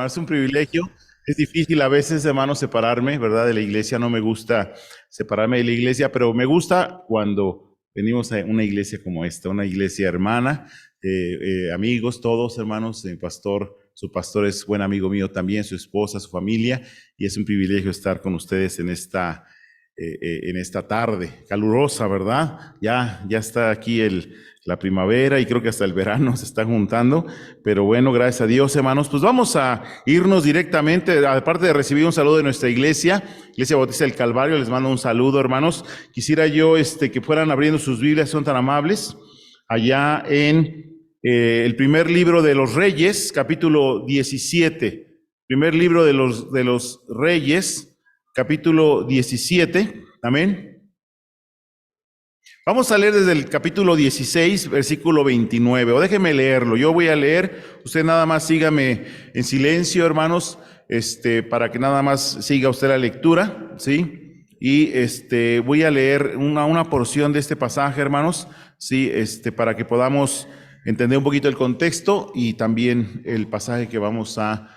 hermano, es un privilegio. Es difícil a veces, hermano, separarme, ¿verdad? De la iglesia. No me gusta separarme de la iglesia, pero me gusta cuando venimos a una iglesia como esta, una iglesia hermana, amigos, todos hermanos, su pastor es buen amigo mío también, su esposa, su familia, y es un privilegio estar con ustedes en esta tarde calurosa, ¿verdad? Ya está aquí la primavera y creo que hasta el verano se están juntando, pero bueno, gracias a Dios, hermanos, pues vamos a irnos directamente, aparte de recibir un saludo de nuestra iglesia Bautista del Calvario, les mando un saludo, hermanos. Quisiera yo que fueran abriendo sus Biblias, son tan amables, allá en el primer libro de los Reyes, capítulo 17, primer libro de los Reyes, capítulo 17, amén. Vamos a leer desde el capítulo 16, versículo 29, o déjeme leerlo, yo voy a leer, usted nada más sígame en silencio, hermanos, para que nada más siga usted la lectura, ¿sí? Y voy a leer una porción de este pasaje, hermanos, ¿sí? Para que podamos entender un poquito el contexto y también el pasaje que vamos a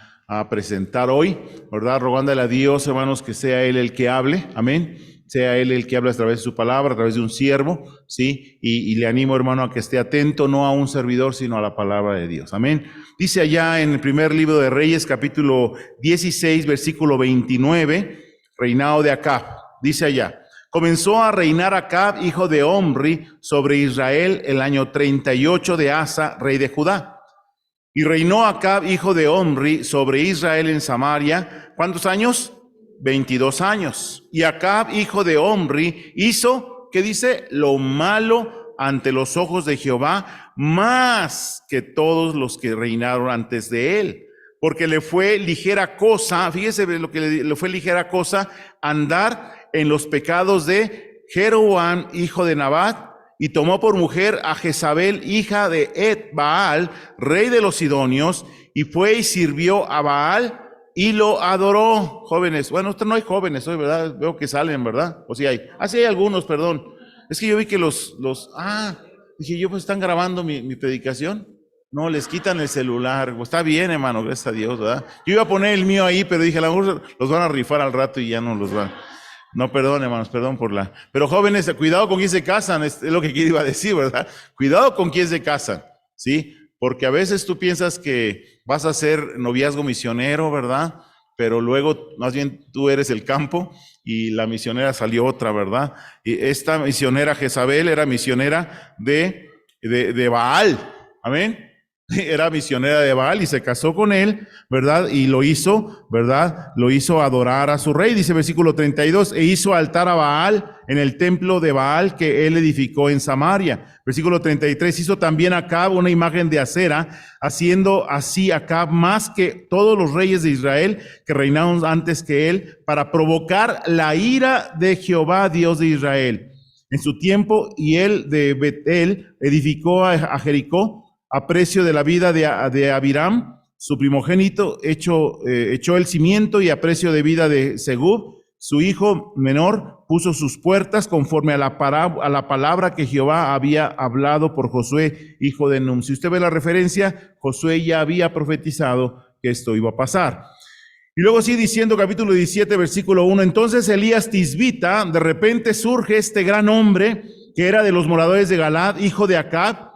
presentar hoy, ¿verdad? Rogándole a Dios, hermanos, que sea Él el que hable, amén. Sea Él el que habla a través de su palabra, a través de un siervo, ¿sí? Y le animo, hermano, a que esté atento, no a un servidor, sino a la palabra de Dios, amén. Dice allá en el primer libro de Reyes, capítulo 16, versículo 29, reinado de Acab, dice allá: comenzó a reinar Acab, hijo de Omri, sobre Israel el año 38 de Asa, rey de Judá. Y reinó Acab, hijo de Omri, sobre Israel en Samaria, ¿cuántos años? 22 años. Y Acab, hijo de Omri, hizo, ¿qué dice? Lo malo ante los ojos de Jehová, más que todos los que reinaron antes de él. Porque le fue ligera cosa, fíjese lo que le fue ligera cosa, andar en los pecados de Jeroboam, hijo de Nabat, y tomó por mujer a Jezabel, hija de Et-Baal, rey de los Sidonios, y fue y sirvió a Baal, y lo adoró. Jóvenes, bueno, no hay jóvenes hoy, ¿verdad? Veo que salen, ¿verdad? O sí hay. Sí hay algunos, perdón. Es que yo vi que dije yo, pues están grabando mi predicación. No, les quitan el celular. Pues está bien, hermano, gracias a Dios, ¿verdad? Yo iba a poner el mío ahí, pero dije, a lo mejor los van a rifar al rato y ya no los van. No, perdón, hermanos, perdón Pero jóvenes, cuidado con quién se casan, es lo que iba a decir, ¿verdad? Cuidado con quién se casan, ¿sí? Porque a veces tú piensas que vas a ser noviazgo misionero, ¿verdad? Pero luego, más bien, tú eres el campo y la misionera salió otra, ¿verdad? Y esta misionera Jezabel era misionera de Baal, ¿amén? Era misionera de Baal y se casó con él, ¿verdad? Y lo hizo, ¿verdad? Lo hizo adorar a su rey, dice versículo 32, e hizo altar a Baal en el templo de Baal que él edificó en Samaria. Versículo 33, hizo también Acab una imagen de acera, haciendo así Acab más que todos los reyes de Israel que reinaron antes que él, para provocar la ira de Jehová, Dios de Israel. En su tiempo, y él de Betel edificó a Jericó, a precio de la vida de Abiram, su primogénito, echó el cimiento, y a precio de vida de Segub, su hijo menor, puso sus puertas conforme a la palabra que Jehová había hablado por Josué, hijo de Num. Si usted ve la referencia, Josué ya había profetizado que esto iba a pasar. Y luego sigue diciendo, capítulo 17, versículo 1, entonces Elías Tisbita, de repente surge este gran hombre, que era de los moradores de Galad, hijo de Acab.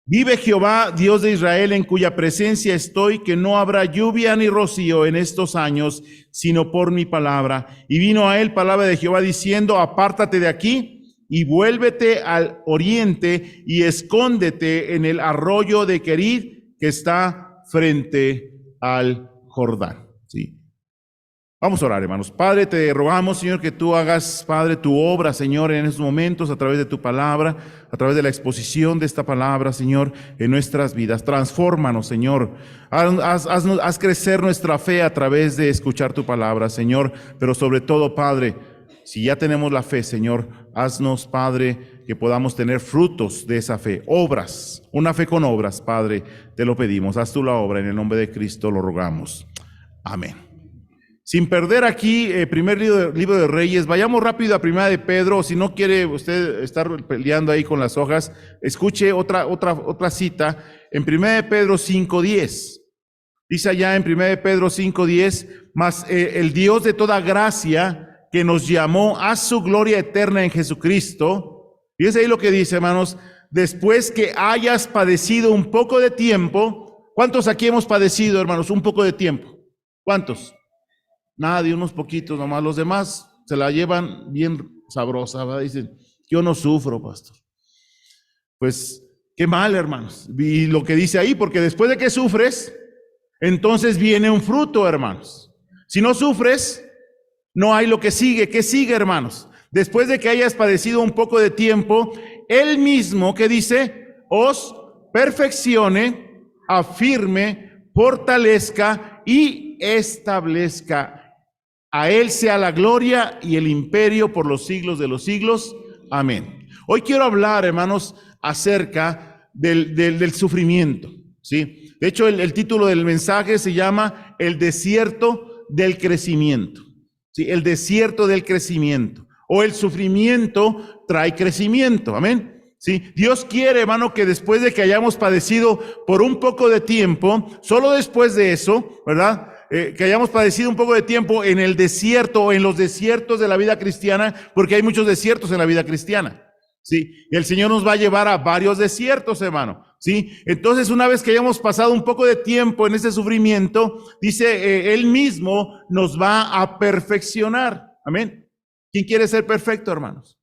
Vive Jehová, Dios de Israel, en cuya presencia estoy, que no habrá lluvia ni rocío en estos años, sino por mi palabra. Y vino a él palabra de Jehová diciendo, apártate de aquí y vuélvete al oriente y escóndete en el arroyo de Querid, que está frente al Jordán. ¿Sí? Vamos a orar, hermanos. Padre, te rogamos, Señor, que tú hagas, Padre, tu obra, Señor, en estos momentos, a través de tu palabra, a través de la exposición de esta palabra, Señor, en nuestras vidas. Transfórmanos, Señor. Haz crecer nuestra fe a través de escuchar tu palabra, Señor. Pero sobre todo, Padre, si ya tenemos la fe, Señor, haznos, Padre, que podamos tener frutos de esa fe. Obras, una fe con obras, Padre, te lo pedimos. Haz tú la obra, en el nombre de Cristo lo rogamos. Amén. Sin perder aquí primer libro de Reyes, vayamos rápido a Primera de Pedro. Si no quiere usted estar peleando ahí con las hojas, escuche otra cita en Primera de Pedro 5:10. Dice allá en 1 Pedro 5:10, mas el Dios de toda gracia, que nos llamó a su gloria eterna en Jesucristo. Fíjense ahí lo que dice, hermanos, después que hayas padecido un poco de tiempo. ¿Cuántos aquí hemos padecido, hermanos, un poco de tiempo? ¿Cuántos? Nadie, unos poquitos nomás. Los demás se la llevan bien sabrosa, ¿verdad? Dicen, yo no sufro, pastor. Pues, qué mal, hermanos. Y lo que dice ahí, porque después de que sufres, entonces viene un fruto, hermanos. Si no sufres, no hay lo que sigue. ¿Qué sigue, hermanos? Después de que hayas padecido un poco de tiempo, Él mismo, ¿qué dice? Os perfeccione, afirme, fortalezca y establezca. A Él sea la gloria y el imperio por los siglos de los siglos. Amén. Hoy quiero hablar, hermanos, acerca del sufrimiento, ¿sí? De hecho, el título del mensaje se llama El desierto del crecimiento, ¿sí? El desierto del crecimiento. O el sufrimiento trae crecimiento, amén. ¿Sí? Dios quiere, hermano, que después de que hayamos padecido por un poco de tiempo, solo después de eso, ¿verdad? Que hayamos padecido un poco de tiempo en el desierto o en los desiertos de la vida cristiana, porque hay muchos desiertos en la vida cristiana. Sí, el Señor nos va a llevar a varios desiertos, hermano. Sí, entonces una vez que hayamos pasado un poco de tiempo en ese sufrimiento, dice, Él mismo nos va a perfeccionar. Amén. ¿Quién quiere ser perfecto, hermanos?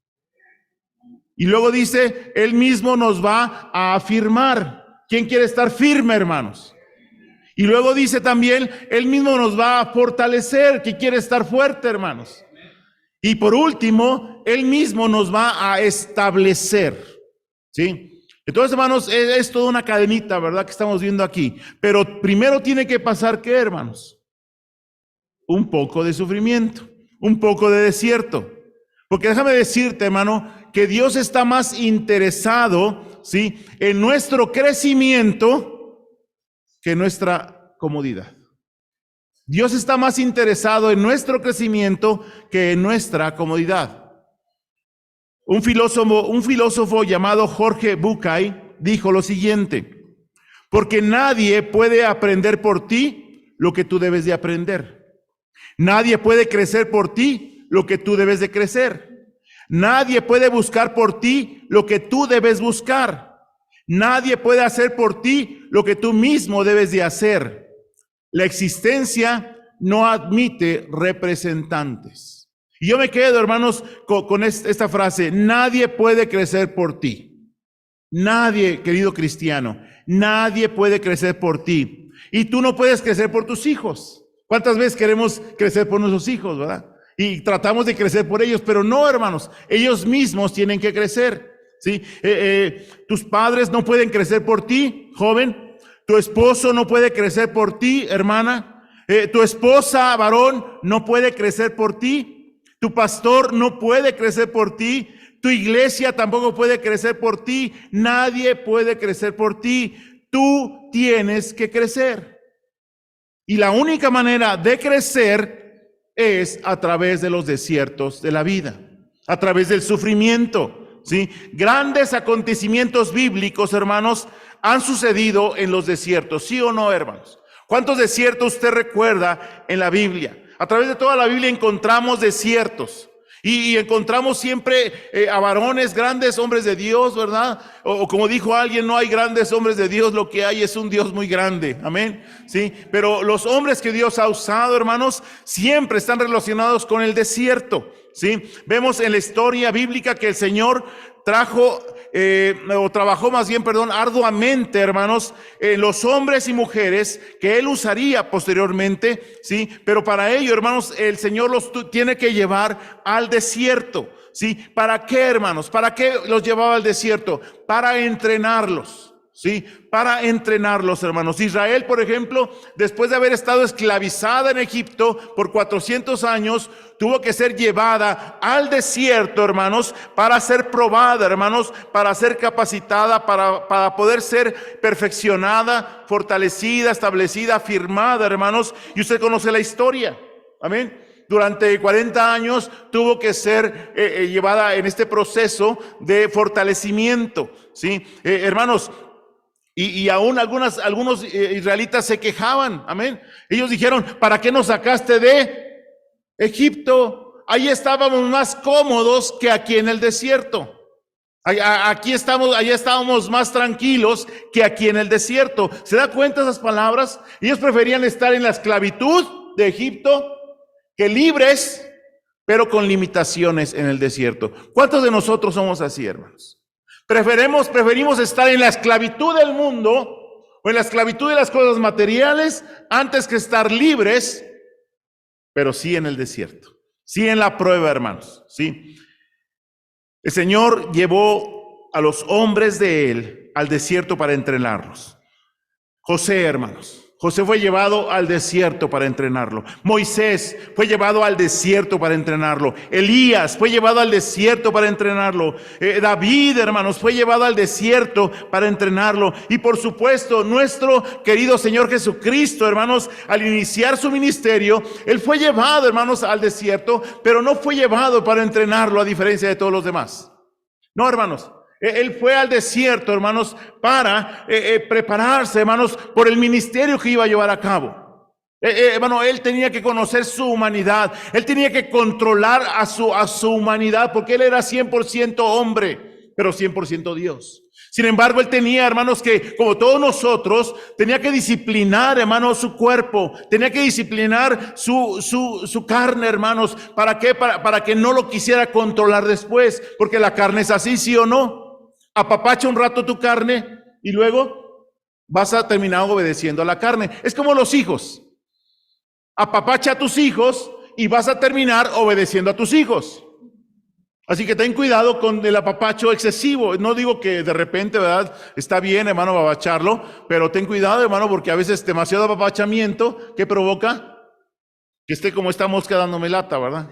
Y luego dice, Él mismo nos va a afirmar. ¿Quién quiere estar firme, hermanos? Y luego dice también, Él mismo nos va a fortalecer. ¿Quién quiere estar fuerte, hermanos? Y por último, Él mismo nos va a establecer, ¿sí? Entonces, hermanos, es toda una cadenita, ¿verdad? Que estamos viendo aquí. Pero primero tiene que pasar, ¿qué, hermanos? Un poco de sufrimiento, un poco de desierto. Porque déjame decirte, hermano, que Dios está más interesado, ¿sí?, en nuestro crecimiento que en nuestra comodidad. Dios está más interesado en nuestro crecimiento que en nuestra comodidad. Un filósofo llamado Jorge Bucay dijo lo siguiente: porque nadie puede aprender por ti lo que tú debes de aprender. Nadie puede crecer por ti lo que tú debes de crecer. Nadie puede buscar por ti lo que tú debes buscar. Nadie puede hacer por ti lo que tú mismo debes de hacer. La existencia no admite representantes. Y yo me quedo, hermanos, con esta frase: nadie puede crecer por ti. Nadie, querido cristiano, nadie puede crecer por ti. Y tú no puedes crecer por tus hijos. ¿Cuántas veces queremos crecer por nuestros hijos, verdad? Y tratamos de crecer por ellos, pero no, hermanos, ellos mismos tienen que crecer, ¿sí? Tus padres no pueden crecer por ti, joven. Tu esposo no puede crecer por ti, hermana. Tu esposa, varón, no puede crecer por ti. Tu pastor no puede crecer por ti. Tu iglesia tampoco puede crecer por ti. Nadie puede crecer por ti. Tú tienes que crecer. Y la única manera de crecer es a través de los desiertos de la vida, a través del sufrimiento, ¿sí? Grandes acontecimientos bíblicos, hermanos, han sucedido en los desiertos, ¿sí o no, hermanos? ¿Cuántos desiertos usted recuerda en la Biblia? A través de toda la Biblia encontramos desiertos. Y encontramos siempre a varones, grandes hombres de Dios, ¿verdad? O como dijo alguien, no hay grandes hombres de Dios, lo que hay es un Dios muy grande, amén, ¿sí? Pero los hombres que Dios ha usado, hermanos, siempre están relacionados con el desierto, ¿sí? Vemos en la historia bíblica que el Señor trabajó arduamente, hermanos, los hombres y mujeres que Él usaría posteriormente, ¿sí? Pero para ello, hermanos, el Señor los tiene que llevar al desierto, ¿sí? ¿Para qué, hermanos? ¿Para qué los llevaba al desierto? Para entrenarlos, ¿sí? Para entrenarlos, hermanos. Israel, por ejemplo, después de haber estado esclavizada en Egipto por 400 años, tuvo que ser llevada al desierto, hermanos, para ser probada, hermanos, para ser capacitada, para poder ser perfeccionada, fortalecida, establecida, firmada, hermanos. Y usted conoce la historia, amén. Durante 40 años tuvo que ser llevada en este proceso de fortalecimiento, ¿sí? Hermanos, Y aún algunos israelitas se quejaban, amén. Ellos dijeron, ¿para qué nos sacaste de Egipto? Ahí estábamos más cómodos que aquí en el desierto. Allá estábamos más tranquilos que aquí en el desierto. ¿Se da cuenta de esas palabras? Ellos preferían estar en la esclavitud de Egipto que libres, pero con limitaciones en el desierto. ¿Cuántos de nosotros somos así, hermanos? Preferimos estar en la esclavitud del mundo o en la esclavitud de las cosas materiales antes que estar libres, pero sí en el desierto, sí en la prueba, hermanos, sí. El Señor llevó a los hombres de Él al desierto para entrenarlos. José, hermanos, José fue llevado al desierto para entrenarlo. Moisés fue llevado al desierto para entrenarlo. Elías fue llevado al desierto para entrenarlo. David, hermanos, fue llevado al desierto para entrenarlo. Y por supuesto, nuestro querido Señor Jesucristo, hermanos, al iniciar su ministerio, Él fue llevado, hermanos, al desierto, pero no fue llevado para entrenarlo a diferencia de todos los demás. No, hermanos. Él fue al desierto, hermanos, para prepararse, hermanos, por el ministerio que iba a llevar a cabo. Hermano, él tenía que conocer su humanidad. Él tenía que controlar a su humanidad, porque él era 100% hombre, pero 100% Dios. Sin embargo, él tenía, hermanos, que como todos nosotros, tenía que disciplinar, hermanos, su cuerpo, tenía que disciplinar su carne, hermanos. ¿Para qué? Para que no lo quisiera controlar después, porque la carne es así, ¿sí o no? Apapacha un rato tu carne y luego vas a terminar obedeciendo a la carne. Es como los hijos. Apapacha a tus hijos y vas a terminar obedeciendo a tus hijos. Así que ten cuidado con el apapacho excesivo. No digo que de repente, ¿verdad? Está bien, hermano, apapacharlo, pero ten cuidado, hermano, porque a veces demasiado apapachamiento, ¿qué provoca? Que esté como esta mosca dándome lata, ¿verdad?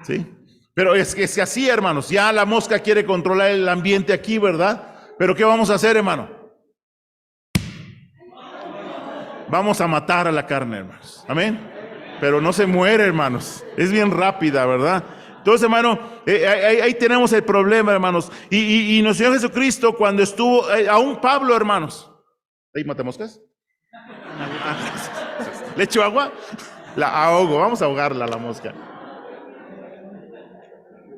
¿Sí? Pero es que así, hermanos, ya la mosca quiere controlar el ambiente aquí, ¿verdad? Pero ¿qué vamos a hacer, hermano? Vamos a matar a la carne, hermanos. Amén. Pero no se muere, hermanos. Es bien rápida, ¿verdad? Entonces, hermano, ahí tenemos el problema, hermanos. Y nuestro Señor Jesucristo, cuando estuvo, aún Pablo, hermanos. ¿Ahí mata moscas? ¿Le echo agua? La ahogo, vamos a ahogarla, la mosca.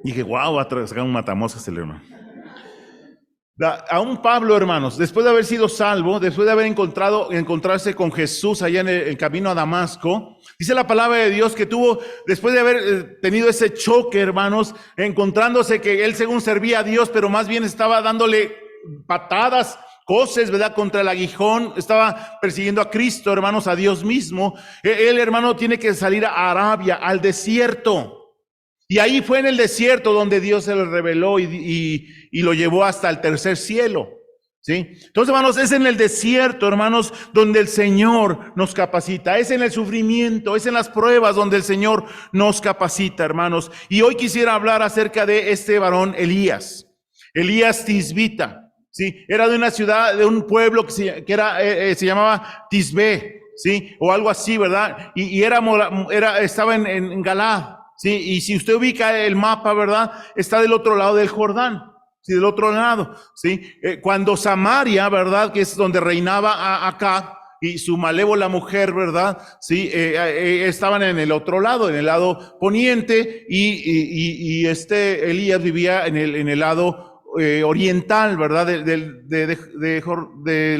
Y dije, wow, va a sacar un matamoscas el hermano. Aún Pablo, hermanos, después de haber sido salvo, después de haber encontrarse con Jesús allá en el camino a Damasco, dice la palabra de Dios que tuvo, después de haber tenido ese choque, hermanos, encontrándose que él según servía a Dios, pero más bien estaba dándole patadas, coces, ¿verdad? Contra el aguijón, estaba persiguiendo a Cristo, hermanos, a Dios mismo. Él, hermano, tiene que salir a Arabia, al desierto. Y ahí fue en el desierto donde Dios se le reveló y lo llevó hasta el tercer cielo, ¿sí? Entonces, hermanos, es en el desierto, hermanos, donde el Señor nos capacita. Es en el sufrimiento, es en las pruebas donde el Señor nos capacita, hermanos. Y hoy quisiera hablar acerca de este varón Elías Tisbita, ¿sí? Era de una ciudad, de un pueblo que se llamaba Tisbé, ¿sí? O algo así, ¿verdad? Y estaba en Galaad. Sí, y si usted ubica el mapa, ¿verdad? Está del otro lado del Jordán, sí, del otro lado, sí. Cuando Samaria, ¿verdad? Que es donde reinaba Acab y su malévola mujer, ¿verdad? Sí, estaban en el otro lado, en el lado poniente, y Elías vivía en el lado oriental, ¿verdad? Del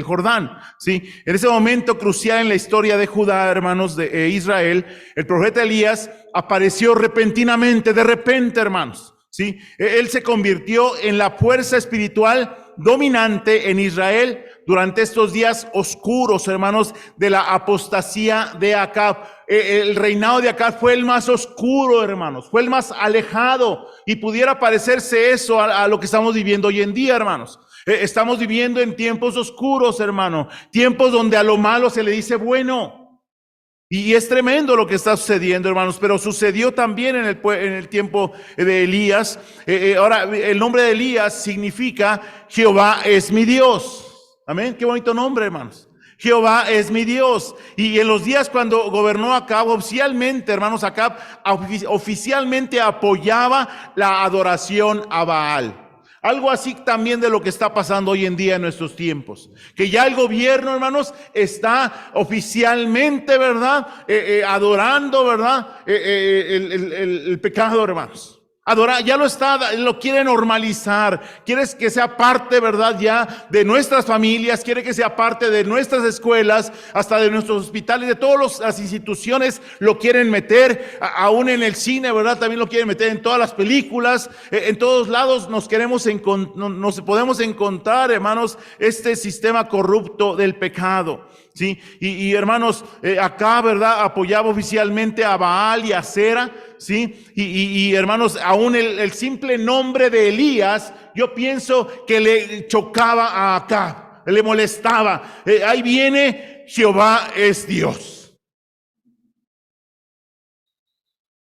Jordán, ¿sí? En ese momento crucial en la historia de Judá, hermanos, de Israel, el profeta Elías apareció repentinamente, de repente, hermanos, ¿sí? Él se convirtió en la fuerza espiritual dominante en Israel durante estos días oscuros, hermanos, de la apostasía de Acab. El reinado de Acab fue el más oscuro, hermanos, fue el más alejado, y pudiera parecerse eso a lo que estamos viviendo hoy en día, hermanos. Estamos viviendo en tiempos oscuros, hermano, tiempos donde a lo malo se le dice bueno. Y es tremendo lo que está sucediendo, hermanos, pero sucedió también en el tiempo de Elías. Ahora, el nombre de Elías significa Jehová es mi Dios. Amén, qué bonito nombre, hermanos. Jehová es mi Dios. Y en los días cuando gobernó Acab, oficialmente, hermanos, Acab oficialmente apoyaba la adoración a Baal. Algo así también de lo que está pasando hoy en día en nuestros tiempos. Que ya el gobierno, hermanos, está oficialmente, ¿verdad? Adorando, ¿verdad? El pecado, hermanos. Adorar, ya lo quiere normalizar, quiere que sea parte, ¿verdad? Ya de nuestras familias, quiere que sea parte de nuestras escuelas, hasta de nuestros hospitales, de todas las instituciones lo quieren meter, aún en el cine, ¿verdad? También lo quieren meter en todas las películas, en todos lados nos podemos encontrar, hermanos, este sistema corrupto del pecado. Sí, y hermanos, acá, ¿verdad? Apoyaba oficialmente a Baal y a Acera, sí, y hermanos, aún el simple nombre de Elías, yo pienso que le chocaba a Acab, le molestaba. Ahí viene, Jehová es Dios.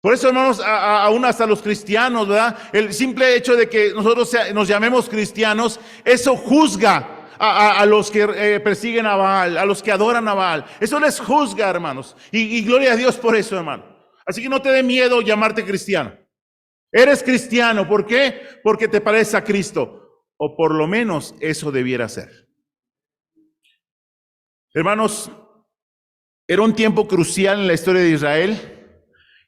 Por eso, hermanos, aún hasta los cristianos, ¿verdad? El simple hecho de que nosotros nos llamemos cristianos, eso juzga a los que persiguen a Baal, a los que adoran a Baal. Eso les juzga, hermanos. Y gloria a Dios por eso, hermano. Así que no te dé miedo llamarte cristiano. Eres cristiano. ¿Por qué? Porque te pareces a Cristo. O por lo menos eso debiera ser. Hermanos, era un tiempo crucial en la historia de Israel.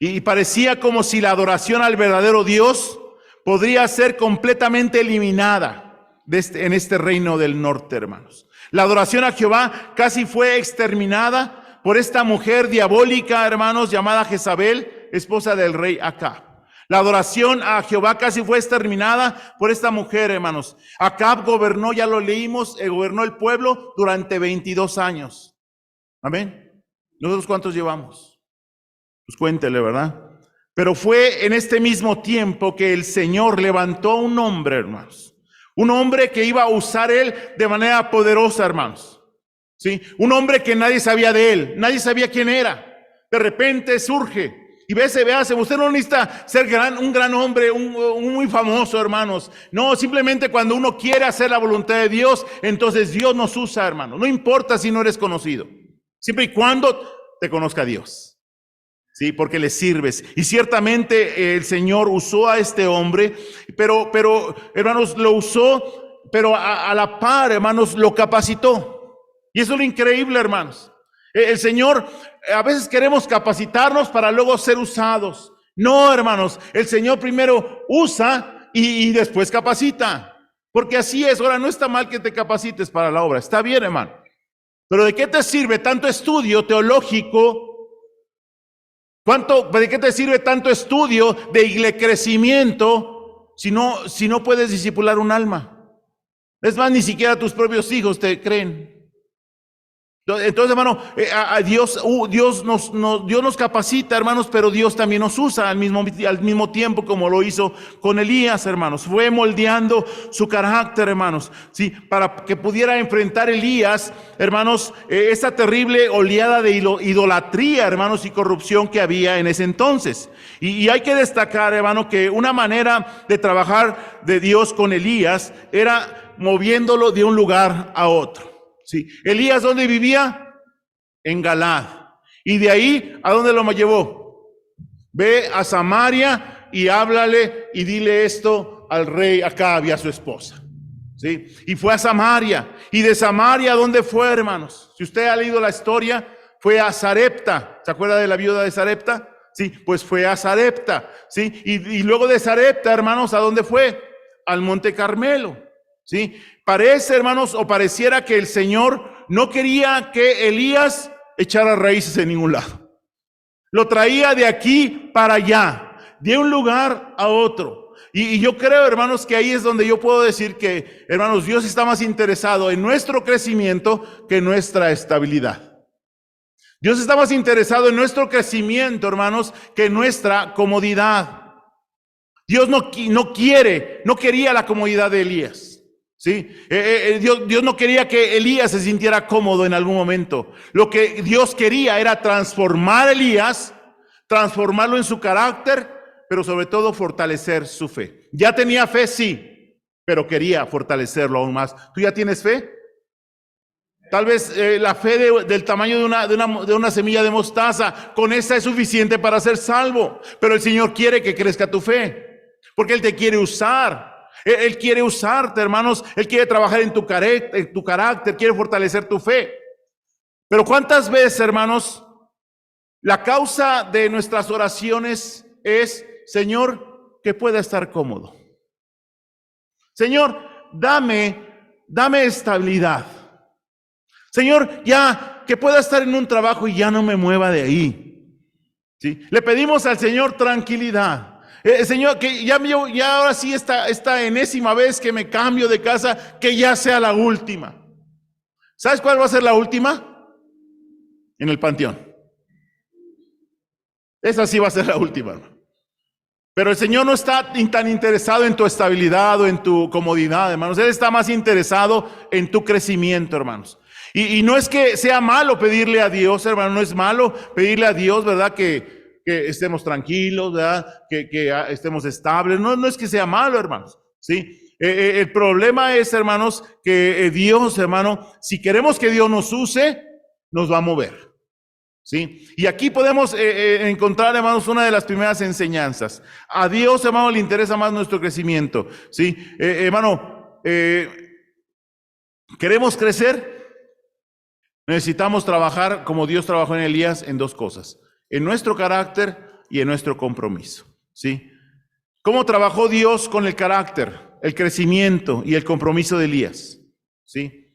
Y parecía como si la adoración al verdadero Dios podría ser completamente eliminada en este reino del norte, hermanos. La adoración a Jehová casi fue exterminada por esta mujer diabólica, hermanos, llamada Jezabel, esposa del rey Acab. La adoración a Jehová casi fue exterminada por esta mujer, hermanos. Acab gobernó, ya lo leímos, gobernó el pueblo durante 22 años. Amén. ¿Nosotros cuántos llevamos? Pues cuéntele, ¿verdad? Pero fue en este mismo tiempo que el Señor levantó a un hombre, hermanos. Un hombre que iba a usar él de manera poderosa, hermanos. ¿Sí? Un hombre que nadie sabía de él, nadie sabía quién era. De repente surge y véase, usted no necesita ser un gran hombre, un muy famoso, hermanos. No, simplemente cuando uno quiere hacer la voluntad de Dios, entonces Dios nos usa, hermanos. No importa si no eres conocido, siempre y cuando te conozca Dios. Sí, porque le sirves. Y ciertamente el Señor usó a este hombre, pero hermanos, lo usó, pero a la par, hermanos, lo capacitó. Y eso es lo increíble, hermanos. El Señor, a veces queremos capacitarnos para luego ser usados. No, hermanos, el Señor primero usa y después capacita. Porque así es. Ahora, no está mal que te capacites para la obra. Está bien, hermano. Pero ¿de qué te sirve tanto estudio teológico? ¿De qué te sirve tanto estudio de crecimiento si no puedes discipular un alma? Es más, ni siquiera tus propios hijos te creen. Entonces, hermano, Dios nos capacita, hermanos, pero Dios también nos usa al mismo tiempo, como lo hizo con Elías, hermanos. Fue moldeando su carácter, hermanos, sí, para que pudiera enfrentar Elías, hermanos, esa terrible oleada de idolatría, hermanos, y corrupción que había en ese entonces. Y hay que destacar, hermano, que una manera de trabajar de Dios con Elías era moviéndolo de un lugar a otro. Sí. Elías, ¿dónde vivía? En Galaad. Y de ahí, ¿a dónde lo llevó? Ve a Samaria y háblale y dile esto al rey Acab y a su esposa. ¿Sí? Y fue a Samaria. Y de Samaria, ¿a dónde fue, hermanos? Si usted ha leído la historia, fue a Sarepta. ¿Se acuerda de la viuda de Sarepta? Sí, pues fue a Sarepta. ¿Sí? Y luego de Sarepta, hermanos, ¿a dónde fue? Al Monte Carmelo. ¿Sí? Parece, hermanos, o pareciera que el Señor no quería que Elías echara raíces en ningún lado. Lo traía de aquí para allá, de un lugar a otro. Y yo creo, hermanos, que ahí es donde yo puedo decir que, hermanos, Dios está más interesado en nuestro crecimiento que en nuestra estabilidad. Dios está más interesado en nuestro crecimiento, hermanos, que en nuestra comodidad. Dios no quería la comodidad de Elías. ¿Sí? Dios no quería que Elías se sintiera cómodo en algún momento. Lo que Dios quería era transformar a Elías, transformarlo en su carácter, pero sobre todo fortalecer su fe. Ya tenía fe, sí, pero quería fortalecerlo aún más. ¿Tú ya tienes fe? Tal vez la fe del tamaño de una semilla de mostaza, con esa es suficiente para ser salvo. Pero el Señor quiere que crezca tu fe, porque Él te quiere usar. Él quiere usarte, hermanos. Él quiere trabajar en tu carácter, quiere fortalecer tu fe. Pero ¿cuántas veces, hermanos, la causa de nuestras oraciones es, Señor, que pueda estar cómodo? Señor, dame estabilidad. Señor, ya que pueda estar en un trabajo y ya no me mueva de ahí. ¿Sí? Le pedimos al Señor tranquilidad. Señor, que ya ahora sí esta enésima vez que me cambio de casa, que ya sea la última. ¿Sabes cuál va a ser la última? En el panteón. Esa sí va a ser la última, hermano. Pero el Señor no está tan interesado en tu estabilidad o en tu comodidad, hermanos. Él está más interesado en tu crecimiento, hermanos. Y no es que sea malo pedirle a Dios, hermano, no es malo pedirle a Dios, ¿verdad? Que estemos tranquilos, ¿verdad? Que estemos estables. No es que sea malo, hermanos, ¿sí? El problema es, hermanos, que Dios, hermano, si queremos que Dios nos use, nos va a mover, ¿sí? Y aquí podemos encontrar, hermanos, una de las primeras enseñanzas. A Dios, hermano, le interesa más nuestro crecimiento, ¿sí? Hermano, ¿queremos crecer? Necesitamos trabajar como Dios trabajó en Elías en dos cosas: en nuestro carácter y en nuestro compromiso, ¿sí? ¿Cómo trabajó Dios con el carácter, el crecimiento y el compromiso de Elías? ¿Sí?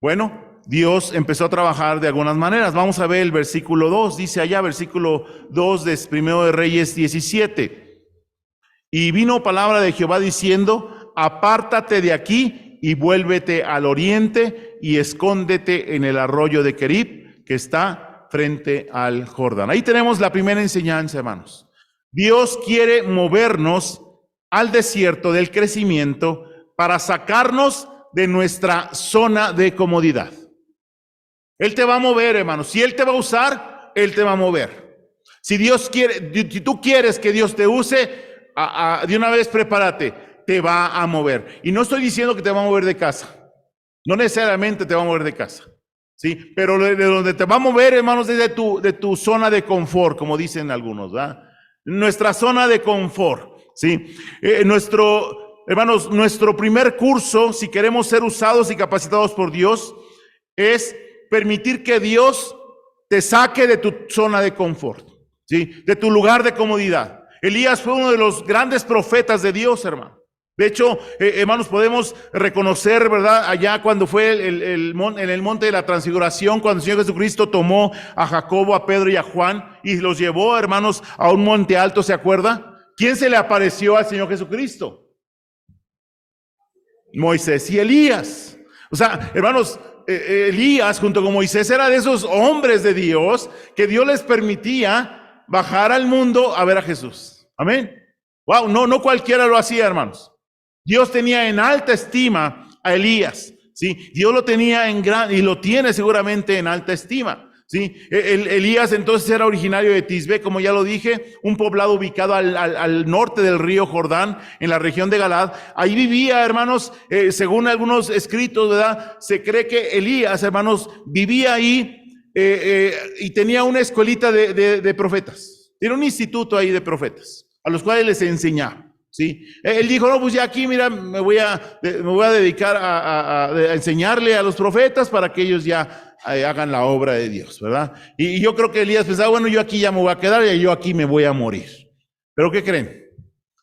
Bueno, Dios empezó a trabajar de algunas maneras. Vamos a ver el versículo 2, dice allá, versículo 2 de 1 de Reyes 17. Y vino palabra de Jehová diciendo: apártate de aquí y vuélvete al oriente y escóndete en el arroyo de Querib, que está frente al Jordán. Ahí tenemos la primera enseñanza, hermanos. Dios quiere movernos al desierto del crecimiento para sacarnos de nuestra zona de comodidad. Él te va a mover, hermanos. Si Él te va a usar, Él te va a mover. Si tú quieres que Dios te use, de una vez prepárate, te va a mover. Y no estoy diciendo que te va a mover de casa. No necesariamente te va a mover de casa, ¿sí? Pero de donde te va a mover, hermanos, es de tu zona de confort, como dicen algunos, ¿verdad? Nuestra zona de confort, ¿sí? Hermanos, nuestro primer curso, si queremos ser usados y capacitados por Dios, es permitir que Dios te saque de tu zona de confort, ¿sí? De tu lugar de comodidad. Elías fue uno de los grandes profetas de Dios, hermano. De hecho, hermanos, podemos reconocer, ¿verdad? Allá cuando fue en el monte de la transfiguración, cuando el Señor Jesucristo tomó a Jacobo, a Pedro y a Juan y los llevó, hermanos, a un monte alto, ¿se acuerda? ¿Quién se le apareció al Señor Jesucristo? Moisés y Elías. O sea, hermanos, Elías junto con Moisés era de esos hombres de Dios que Dios les permitía bajar al mundo a ver a Jesús. Amén. Wow, no cualquiera lo hacía, hermanos. Dios tenía en alta estima a Elías, ¿sí? Dios lo tenía y lo tiene seguramente en alta estima, ¿sí? Elías entonces era originario de Tisbe, como ya lo dije, un poblado ubicado al norte del río Jordán, en la región de Galaad. Ahí vivía, hermanos, según algunos escritos, ¿verdad? Se cree que Elías, hermanos, vivía ahí y tenía una escuelita de profetas. Tiene un instituto ahí de profetas, a los cuales les enseñaba. ¿Sí? Él dijo, no, pues ya aquí, mira, me voy a dedicar a enseñarle a los profetas para que ellos ya hagan la obra de Dios, ¿verdad? Y yo creo que Elías pensaba, bueno, yo aquí ya me voy a quedar y yo aquí me voy a morir. ¿Pero qué creen?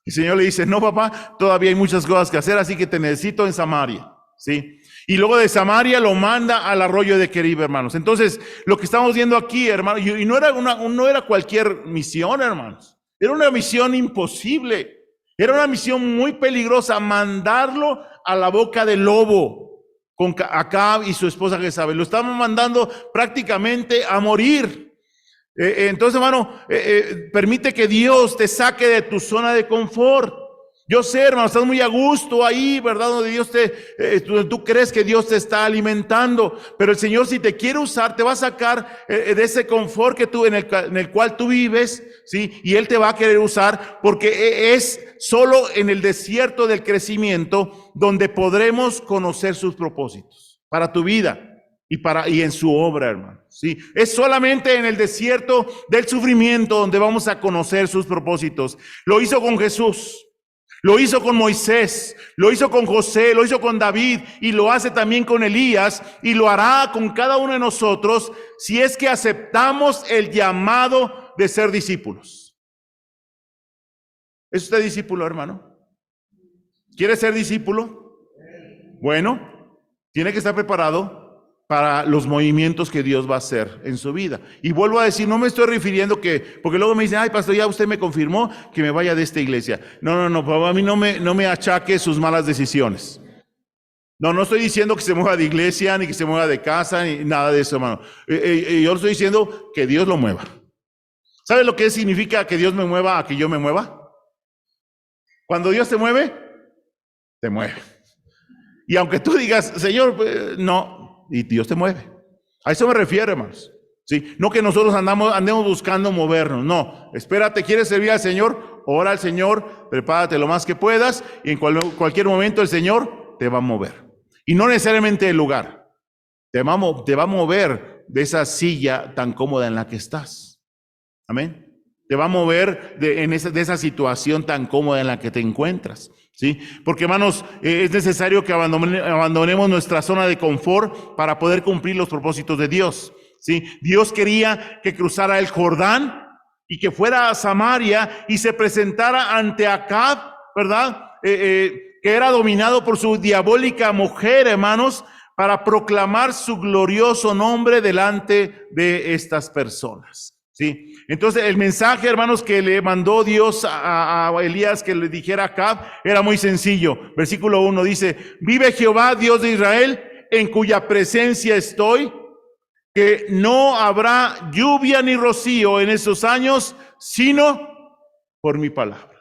El Señor le dice, no, papá, todavía hay muchas cosas que hacer, así que te necesito en Samaria, ¿sí? Y luego de Samaria lo manda al arroyo de Querib, hermanos. Entonces, lo que estamos viendo aquí, hermanos, y no era cualquier misión, hermanos. Era una misión imposible. Era una misión muy peligrosa, mandarlo a la boca del lobo con Acab y su esposa Jezabel. Lo estaban mandando prácticamente a morir. Entonces, hermano, permite que Dios te saque de tu zona de confort. Yo sé, hermano, estás muy a gusto ahí, ¿verdad? Donde Dios tú crees que Dios te está alimentando, pero el Señor, si te quiere usar, te va a sacar de ese confort que en el cual tú vives, ¿sí? Y Él te va a querer usar, porque es solo en el desierto del crecimiento donde podremos conocer sus propósitos para tu vida y en su obra, hermano, ¿sí? Es solamente en el desierto del sufrimiento donde vamos a conocer sus propósitos. Lo hizo con Jesús. Lo hizo con Moisés, lo hizo con José, lo hizo con David y lo hace también con Elías y lo hará con cada uno de nosotros si es que aceptamos el llamado de ser discípulos. ¿Es usted discípulo, hermano? ¿Quiere ser discípulo? Bueno, tiene que estar preparado para los movimientos que Dios va a hacer en su vida. Y vuelvo a decir, no me estoy refiriendo porque luego me dicen, ay, pastor, ya usted me confirmó que me vaya de esta iglesia. No, a mí no me achaque sus malas decisiones. No estoy diciendo que se mueva de iglesia, ni que se mueva de casa, ni nada de eso, hermano. Yo estoy diciendo que Dios lo mueva. ¿Sabe lo que significa que Dios me mueva a que yo me mueva? Cuando Dios te mueve, te mueve. Y aunque tú digas, Señor, no, y Dios te mueve. A eso me refiero, hermanos. ¿Sí? No que nosotros andemos buscando movernos. No, espérate, ¿quieres servir al Señor? Ora al Señor, prepárate lo más que puedas y en cualquier momento el Señor te va a mover. Y no necesariamente el lugar. Te va a mover de esa silla tan cómoda en la que estás. Amén. Te va a mover de esa situación tan cómoda en la que te encuentras. ¿Sí? Porque, hermanos, es necesario que abandonemos nuestra zona de confort para poder cumplir los propósitos de Dios. ¿Sí? Dios quería que cruzara el Jordán y que fuera a Samaria y se presentara ante Acab, ¿verdad? Que era dominado por su diabólica mujer, hermanos, para proclamar su glorioso nombre delante de estas personas. ¿Sí? Entonces el mensaje, hermanos, que le mandó Dios a Elías que le dijera a Acab era muy sencillo. Versículo 1 dice, vive Jehová, Dios de Israel, en cuya presencia estoy, que no habrá lluvia ni rocío en esos años, sino por mi palabra.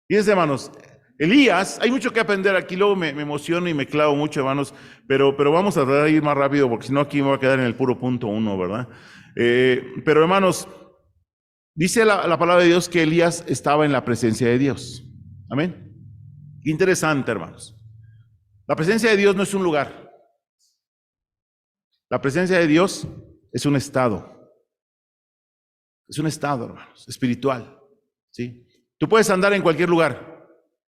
Fíjense, hermanos, Elías, hay mucho que aprender aquí, luego me emociono y me clavo mucho, hermanos, pero vamos a tratar de ir más rápido, porque si no aquí me voy a quedar en el puro punto 1, ¿verdad? Pero hermanos, dice la palabra de Dios que Elías estaba en la presencia de Dios. Amén. Interesante, hermanos. La presencia de Dios no es un lugar. La presencia de Dios es un estado. Es un estado, hermanos, espiritual. ¿Sí? Tú puedes andar en cualquier lugar,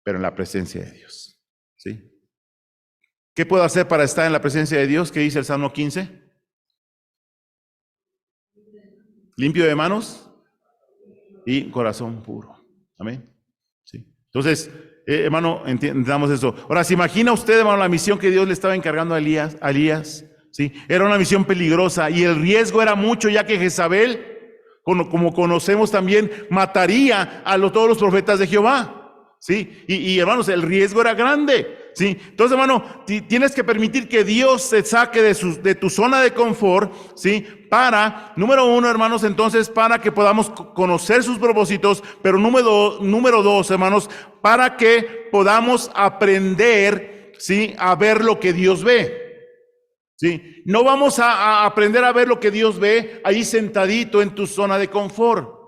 pero en la presencia de Dios. ¿Sí? ¿Qué puedo hacer para estar en la presencia de Dios? ¿Qué dice el Salmo 15? Limpio de manos y corazón puro. Amén. ¿Sí? Entonces, hermano, entendamos eso. Ahora, ¿se imagina usted, hermano, la misión que Dios le estaba encargando a Elías? ¿Sí? Era una misión peligrosa y el riesgo era mucho, ya que Jezabel, como conocemos también, mataría a todos los profetas de Jehová. ¿Sí? Y hermanos, el riesgo era grande. ¿Sí? Entonces, hermano, tienes que permitir que Dios te saque de tu zona de confort, ¿sí? Para, número 1, hermanos, entonces, para que podamos conocer sus propósitos, pero número 2, hermanos, para que podamos aprender, ¿sí? A ver lo que Dios ve. ¿Sí? No vamos a aprender a ver lo que Dios ve ahí sentadito en tu zona de confort.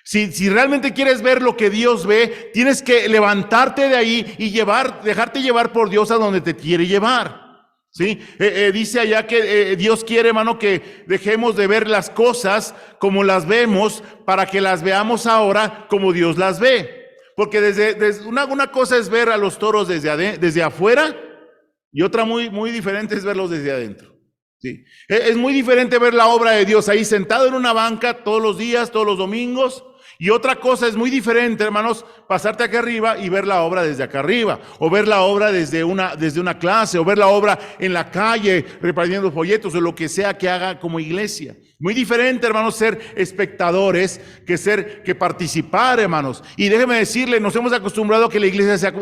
Si realmente quieres ver lo que Dios ve, tienes que levantarte de ahí y dejarte llevar por Dios a donde te quiere llevar. ¿Sí? Dice allá que Dios quiere, hermano, que dejemos de ver las cosas como las vemos para que las veamos ahora como Dios las ve. Porque una cosa es ver a los toros desde afuera y otra muy diferente es verlos desde adentro. ¿Sí? Es muy diferente ver la obra de Dios ahí sentado en una banca todos los días, todos los domingos. Y otra cosa es muy diferente, hermanos, pasarte acá arriba y ver la obra desde acá arriba, o ver la obra desde una clase, o ver la obra en la calle repartiendo folletos, o lo que sea que haga como iglesia. Muy diferente, hermanos, ser espectadores que participar, hermanos. Y déjeme decirle, nos hemos acostumbrado a que la iglesia sea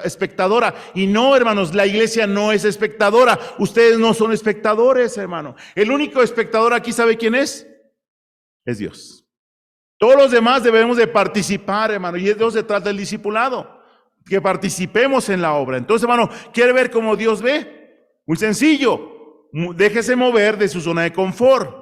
espectadora. Y no, hermanos, la iglesia no es espectadora. Ustedes no son espectadores, hermano. El único espectador aquí, ¿sabe quién es? Es Dios. Todos los demás debemos de participar, hermano, y de eso se trata el discipulado, que participemos en la obra. Entonces, hermano, ¿quiere ver cómo Dios ve? Muy sencillo, déjese mover de su zona de confort.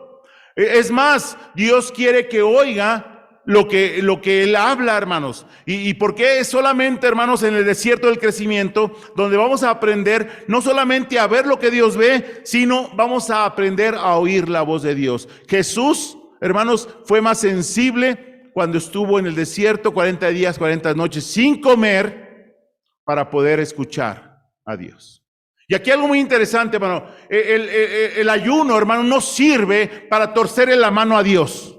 Es más, Dios quiere que oiga lo que Él habla, hermanos. ¿Y por qué solamente, hermanos, en el desierto del crecimiento, donde vamos a aprender no solamente a ver lo que Dios ve, sino vamos a aprender a oír la voz de Dios? Jesús, hermanos, fue más sensible cuando estuvo en el desierto 40 días, 40 noches sin comer para poder escuchar a Dios. Y aquí algo muy interesante, hermano. El ayuno, hermano, no sirve para torcerle la mano a Dios.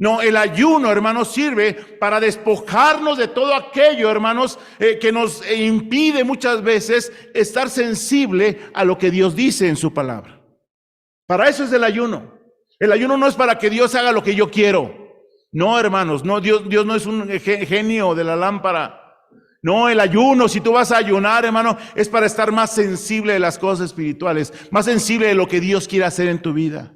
No, el ayuno, hermanos, sirve para despojarnos de todo aquello, hermanos, que nos impide muchas veces estar sensible a lo que Dios dice en su palabra. Para eso es el ayuno. El ayuno no es para que Dios haga lo que yo quiero. No, hermanos, no, Dios no es un genio de la lámpara. No, el ayuno, si tú vas a ayunar, hermano, es para estar más sensible de las cosas espirituales, más sensible de lo que Dios quiere hacer en tu vida.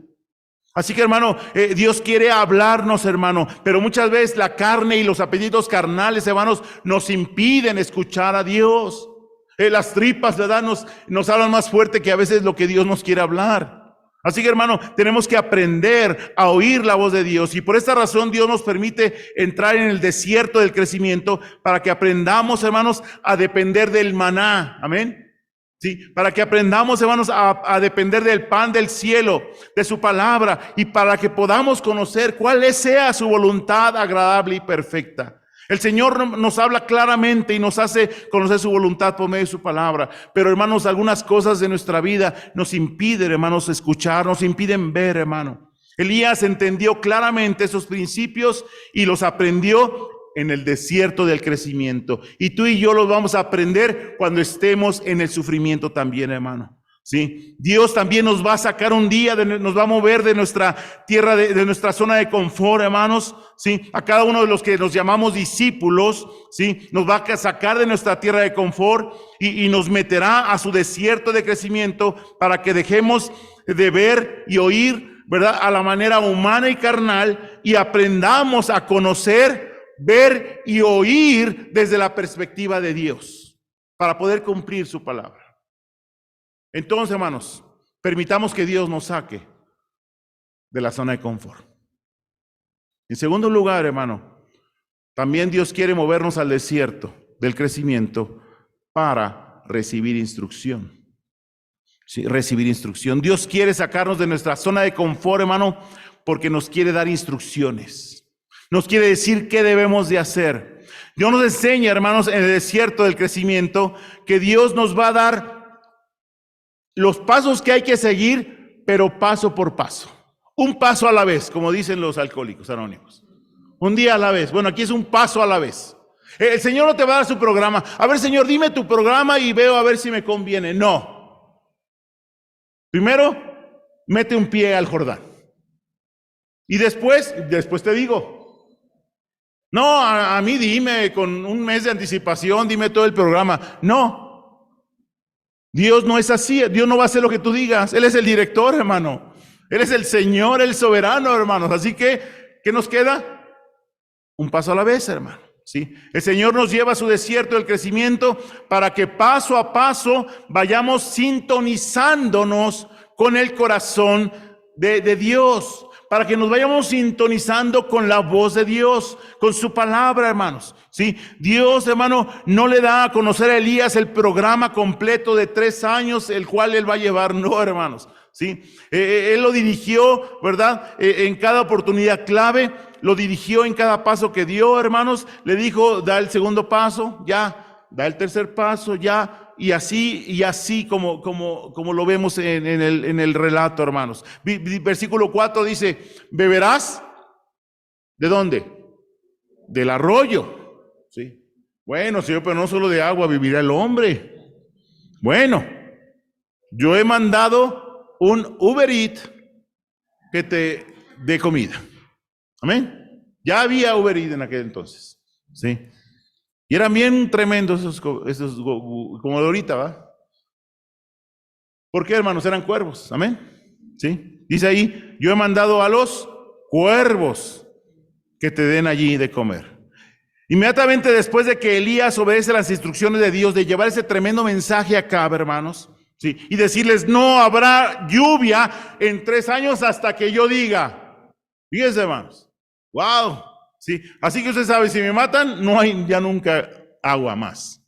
Así que, hermano, Dios quiere hablarnos, hermano, pero muchas veces la carne y los apetitos carnales, hermanos, nos impiden escuchar a Dios. Las tripas, ¿verdad? Nos hablan más fuerte que a veces lo que Dios nos quiere hablar. Así que, hermano, tenemos que aprender a oír la voz de Dios, y por esta razón Dios nos permite entrar en el desierto del crecimiento para que aprendamos, hermanos, a depender del maná. Amén. Sí, para que aprendamos, hermanos, a depender del pan del cielo, de su palabra, y para que podamos conocer cuál sea su voluntad agradable y perfecta. El Señor nos habla claramente y nos hace conocer su voluntad por medio de su palabra. Pero, hermanos, algunas cosas de nuestra vida nos impiden, hermanos, escuchar, nos impiden ver, hermano. Elías entendió claramente esos principios y los aprendió en el desierto del crecimiento. Y tú y yo los vamos a aprender cuando estemos en el sufrimiento también, hermano. ¿Sí? Dios también nos va a sacar un día, nos va a mover de nuestra tierra, de nuestra zona de confort, hermanos. ¿Sí? A cada uno de los que nos llamamos discípulos, ¿sí? Nos va a sacar de nuestra tierra de confort y nos meterá a su desierto de crecimiento para que dejemos de ver y oír, ¿verdad?, a la manera humana y carnal, y aprendamos a conocer, ver y oír desde la perspectiva de Dios para poder cumplir su palabra. Entonces, hermanos, permitamos que Dios nos saque de la zona de confort. En segundo lugar, hermano, también Dios quiere movernos al desierto del crecimiento para recibir instrucción. Sí, recibir instrucción. Dios quiere sacarnos de nuestra zona de confort, hermano, porque nos quiere dar instrucciones. Nos quiere decir qué debemos de hacer. Dios nos enseña, hermanos, en el desierto del crecimiento, que Dios nos va a dar los pasos que hay que seguir, pero paso por paso. Un paso a la vez, como dicen los alcohólicos anónimos. Un día a la vez. Bueno, aquí es un paso a la vez. El Señor no te va a dar su programa. A ver, Señor, dime tu programa y veo a ver si me conviene. No. Primero, mete un pie al Jordán. Y después te digo. No, a mí dime con un mes de anticipación, dime todo el programa. No. Dios no es así. Dios no va a hacer lo que tú digas. Él es el director, hermano. Él es el Señor, el soberano, hermanos. Así que, ¿qué nos queda? Un paso a la vez, hermano. ¿Sí? El Señor nos lleva a su desierto del crecimiento para que paso a paso vayamos sintonizándonos con el corazón de Dios. Para que nos vayamos sintonizando con la voz de Dios, con su palabra, hermanos. ¿Sí? Dios, hermano, no le da a conocer a Elías el programa completo de 3 años, el cual él va a llevar. No, hermanos. ¿Sí? Él lo dirigió, ¿verdad? En cada oportunidad clave, lo dirigió en cada paso que dio, hermanos. Le dijo, da el segundo paso, ya. Da el tercer paso, ya. Y así como lo vemos en el relato, hermanos. Versículo 4 dice, ¿beberás? ¿De dónde? Del arroyo. ¿Sí? Bueno, Señor, pero no solo de agua vivirá el hombre. Bueno, yo he mandado un Uber Eats que te dé comida. Amén. Ya había Uber Eats en aquel entonces. ¿Sí? Y eran bien tremendos esos como de ahorita, ¿va? ¿Por qué, hermanos? Eran cuervos, amén. ¿Sí? Dice ahí, yo he mandado a los cuervos que te den allí de comer. Inmediatamente después de que Elías obedece las instrucciones de Dios de llevar ese tremendo mensaje acá, hermanos, ¿sí? Y decirles, no habrá lluvia en 3 años hasta que yo diga. Fíjense, hermanos. ¡Wow! ¿Sí? Así que usted sabe, si me matan, no hay ya nunca agua más.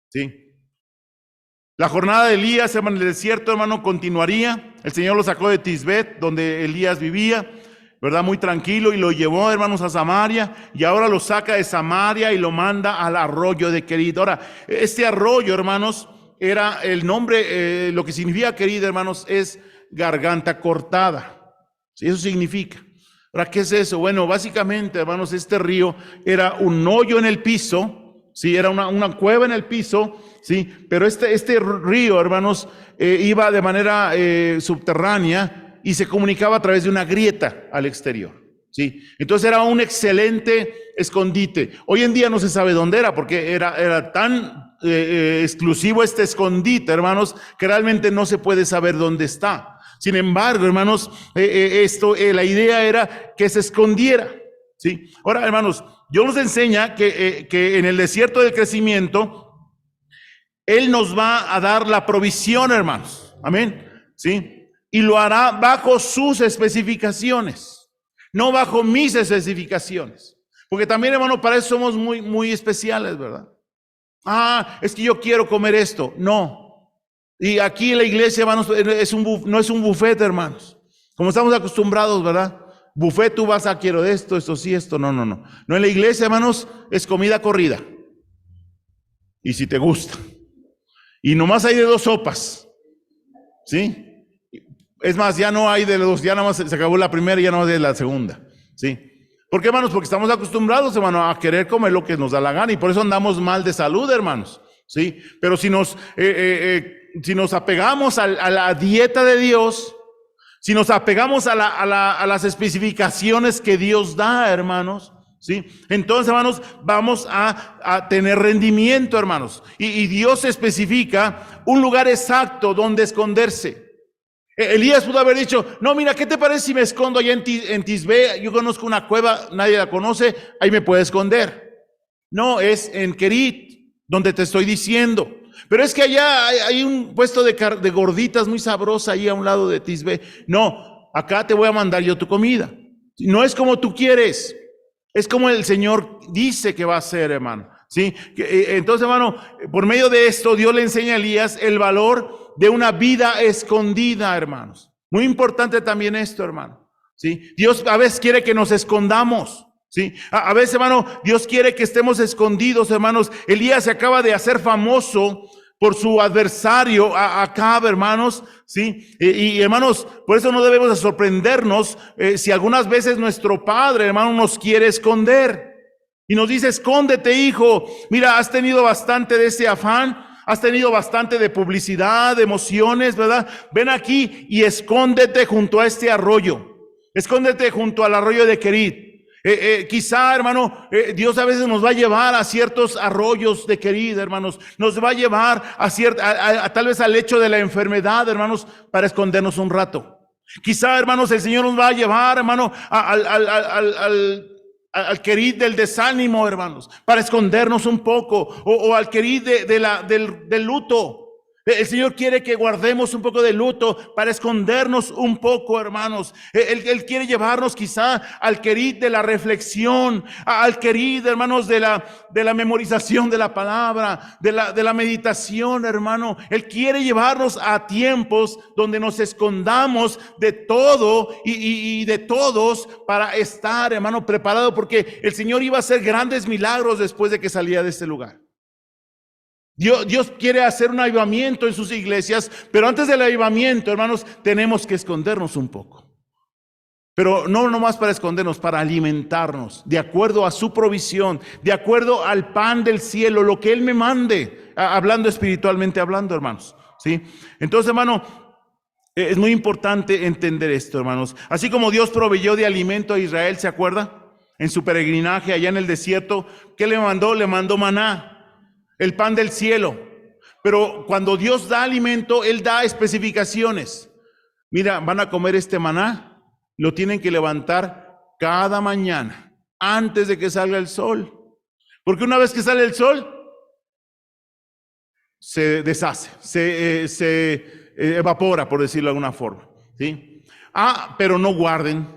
¿Sí? La jornada de Elías, hermano, en el desierto, hermano, continuaría. El Señor lo sacó de Tisbet, donde Elías vivía. ¿verdad? Muy tranquilo, y lo llevó, hermanos, a Samaria, y ahora lo saca de Samaria y lo manda al arroyo de Kerit. Ahora, este arroyo, hermanos, era el nombre, lo que significa Kerit, hermanos, es garganta cortada. ¿Sí? Eso significa. Ahora, ¿qué es eso? Bueno, básicamente, hermanos, este río era un hoyo en el piso, ¿sí? Era una cueva en el piso, ¿sí? Pero este río, hermanos, iba de manera subterránea y se comunicaba a través de una grieta al exterior, ¿sí? Entonces era un excelente escondite. Hoy en día no se sabe dónde era, porque era tan exclusivo este escondite, hermanos, que realmente no se puede saber dónde está. Sin embargo, hermanos, la idea era que se escondiera, ¿sí? Ahora, hermanos, Dios nos enseña que en el desierto del crecimiento, Él nos va a dar la provisión, hermanos. Amén, ¿sí? Y lo hará bajo sus especificaciones, no bajo mis especificaciones. Porque también, hermano, para eso somos muy, muy especiales, ¿verdad? Es que yo quiero comer esto. No. Y aquí en la iglesia, hermanos, no es un buffet, hermanos. Como estamos acostumbrados, ¿verdad? Buffet, tú vas a quiero esto sí, esto. No. No, en la iglesia, hermanos, es comida corrida. Y si te gusta. Y nomás hay de 2 sopas. ¿Sí? Es más, ya no hay de 2, ya nada más se acabó la primera y ya no hay de la segunda. ¿Sí? ¿Por qué, hermanos? Porque estamos acostumbrados, hermano, a querer comer lo que nos da la gana, y por eso andamos mal de salud, hermanos. ¿Sí? Pero si nos apegamos a la dieta de Dios, si nos apegamos a las especificaciones que Dios da, hermanos, ¿sí? Entonces, hermanos, vamos a tener rendimiento, hermanos. Y Dios especifica un lugar exacto donde esconderse. Elías pudo haber dicho, no, mira, ¿qué te parece si me escondo allá en Tisbe? Yo conozco una cueva, nadie la conoce, ahí me puedo esconder. No, es en Kerit, donde te estoy diciendo. Pero es que allá hay un puesto de gorditas muy sabrosa ahí a un lado de Tisbe. No, acá te voy a mandar yo tu comida. No es como tú quieres, es como el Señor dice que va a ser, hermano. ¿Sí? Entonces, hermano, por medio de esto, Dios le enseña a Elías el valor de una vida escondida, hermanos. Muy importante también esto, hermano. ¿Sí? Dios a veces quiere que nos escondamos. ¿Sí? A veces, hermano, Dios quiere que estemos escondidos, hermanos. Elías se acaba de hacer famoso por su adversario Acab, hermanos, ¿sí? Y hermanos, por eso no debemos de sorprendernos si algunas veces nuestro padre, hermano, nos quiere esconder. Y nos dice, escóndete, hijo. Mira, has tenido bastante de ese afán, has tenido bastante de publicidad, de emociones, ¿verdad? Ven aquí y escóndete junto a este arroyo. Escóndete junto al arroyo de Kerit. Quizá, hermano, Dios a veces nos va a llevar a ciertos arroyos de Kerit, hermanos. Nos va a llevar a tal vez al lecho de la enfermedad, hermanos, para escondernos un rato. Quizá, hermanos, el Señor nos va a llevar, hermano, al Kerit del desánimo, hermanos, para escondernos un poco, o al Kerit del luto. El Señor quiere que guardemos un poco de luto para escondernos un poco, hermanos. Él quiere llevarnos quizá al Kerit de la reflexión, al Kerit, hermanos, de la memorización de la palabra, de la meditación, hermano. Él quiere llevarnos a tiempos donde nos escondamos de todo y de todos para estar, hermano, preparado, porque el Señor iba a hacer grandes milagros después de que salía de este lugar. Dios quiere hacer un avivamiento en sus iglesias, pero antes del avivamiento, hermanos, tenemos que escondernos un poco. Pero no nomás para escondernos, para alimentarnos, de acuerdo a su provisión, de acuerdo al pan del cielo, lo que Él me mande, hablando espiritualmente, hablando, hermanos. ¿Sí? Entonces, hermano, es muy importante entender esto, hermanos. Así como Dios proveyó de alimento a Israel, ¿se acuerda? En su peregrinaje allá en el desierto, ¿qué le mandó? Le mandó maná. El pan del cielo. Pero cuando Dios da alimento, Él da especificaciones. Mira, van a comer este maná, lo tienen que levantar cada mañana, antes de que salga el sol. Porque una vez que sale el sol, se deshace, se evapora, por decirlo de alguna forma. ¿Sí? Pero no guarden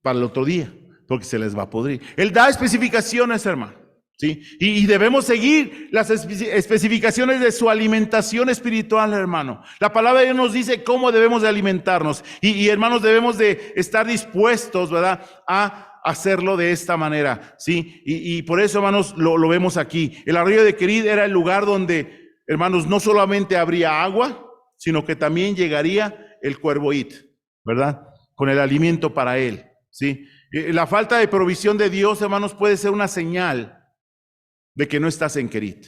para el otro día, porque se les va a podrir. Él da especificaciones, hermano. ¿sí? Y debemos seguir las especificaciones de su alimentación espiritual, hermano. La palabra de Dios nos dice cómo debemos de alimentarnos. Y hermanos, debemos de estar dispuestos, ¿verdad?, a hacerlo de esta manera, ¿sí? Y por eso, hermanos, lo vemos aquí. El arroyo de Querid era el lugar donde, hermanos, no solamente habría agua, sino que también llegaría el cuervoit, ¿verdad?, con el alimento para él, ¿sí? La falta de provisión de Dios, hermanos, puede ser una señal de que no estás en Querit.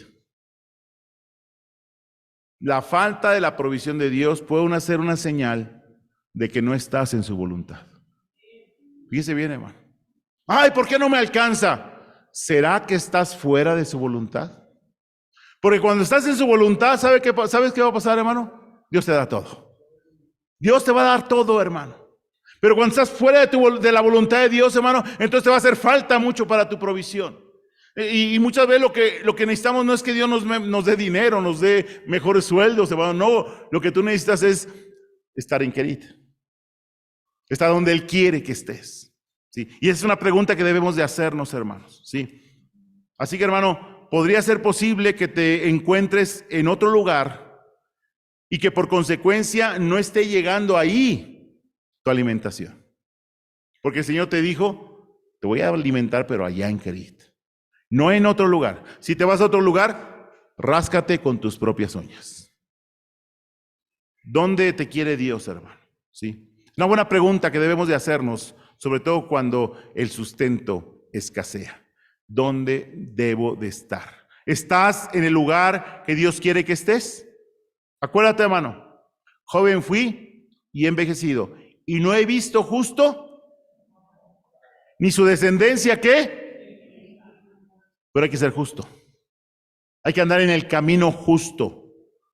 La falta de la provisión de Dios puede ser una señal de que no estás en su voluntad. Fíjese bien, hermano. Ay, ¿por qué no me alcanza? ¿Será que estás fuera de su voluntad? Porque cuando estás en su voluntad, ¿sabes qué va a pasar, hermano? Dios te da todo. Dios te va a dar todo, hermano. Pero cuando estás fuera de la voluntad de Dios, hermano, entonces te va a hacer falta mucho para tu provisión. Y muchas veces lo que necesitamos no es que Dios nos dé dinero, nos dé mejores sueldos, hermano. No, lo que tú necesitas es estar en Querit. Estar donde Él quiere que estés, ¿sí? Y esa es una pregunta que debemos de hacernos, hermanos, ¿sí? Así que, hermano, podría ser posible que te encuentres en otro lugar y que por consecuencia no esté llegando ahí tu alimentación. Porque el Señor te dijo, te voy a alimentar, pero allá en Querit, no en otro lugar. Si te vas a otro lugar, ráscate con tus propias uñas. ¿Dónde te quiere Dios, hermano? ¿Sí? Una buena pregunta que debemos de hacernos, sobre todo cuando el sustento escasea. ¿Dónde debo de estar? ¿Estás en el lugar que Dios quiere que estés? Acuérdate, hermano, joven fui y he envejecido, y no he visto justo, ni su descendencia, ¿qué? Pero hay que ser justo. Hay que andar en el camino justo,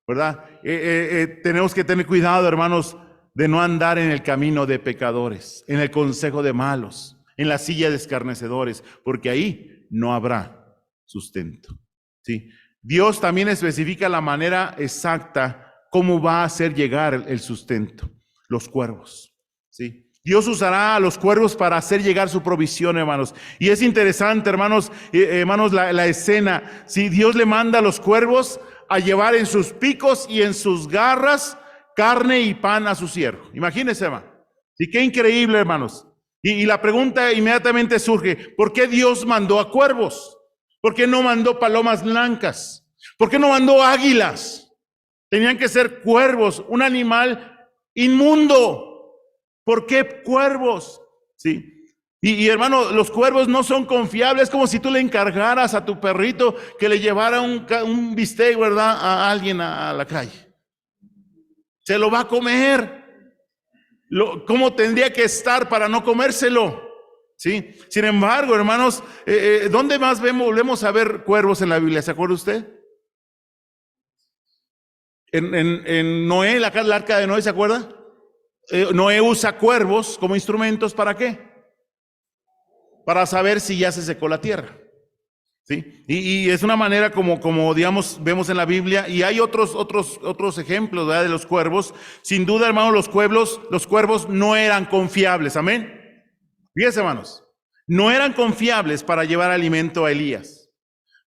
¿verdad? Tenemos que tener cuidado, hermanos, de no andar en el camino de pecadores, en el consejo de malos, en la silla de escarnecedores, porque ahí no habrá sustento, ¿sí? Dios también especifica la manera exacta cómo va a hacer llegar el sustento, los cuervos, ¿sí? Dios usará a los cuervos para hacer llegar su provisión, hermanos. Y es interesante, hermanos, la escena. Si Dios le manda a los cuervos a llevar en sus picos y en sus garras carne y pan a su siervo. Imagínense, hermano. Sí, qué increíble, hermanos. Y la pregunta inmediatamente surge, ¿por qué Dios mandó a cuervos? ¿Por qué no mandó palomas blancas? ¿Por qué no mandó águilas? Tenían que ser cuervos, un animal inmundo. ¿Por qué cuervos? Sí. Y hermano, los cuervos no son confiables. Es como si tú le encargaras a tu perrito que le llevara un bistec, ¿verdad?, a alguien a la calle. Se lo va a comer. ¿Cómo tendría que estar para no comérselo? ¿Sí? Sin embargo, hermanos, ¿dónde más volvemos a ver cuervos en la Biblia? ¿Se acuerda usted? En Noé, la arca de Noé, ¿se acuerda? Noé usa cuervos como instrumentos, ¿para qué? Para saber si ya se secó la tierra, ¿sí? Y es una manera como digamos, vemos en la Biblia, y hay otros ejemplos, ¿verdad?, de los cuervos. Sin duda, hermanos, los cuervos no eran confiables, amén. Fíjense, hermanos, no eran confiables para llevar alimento a Elías.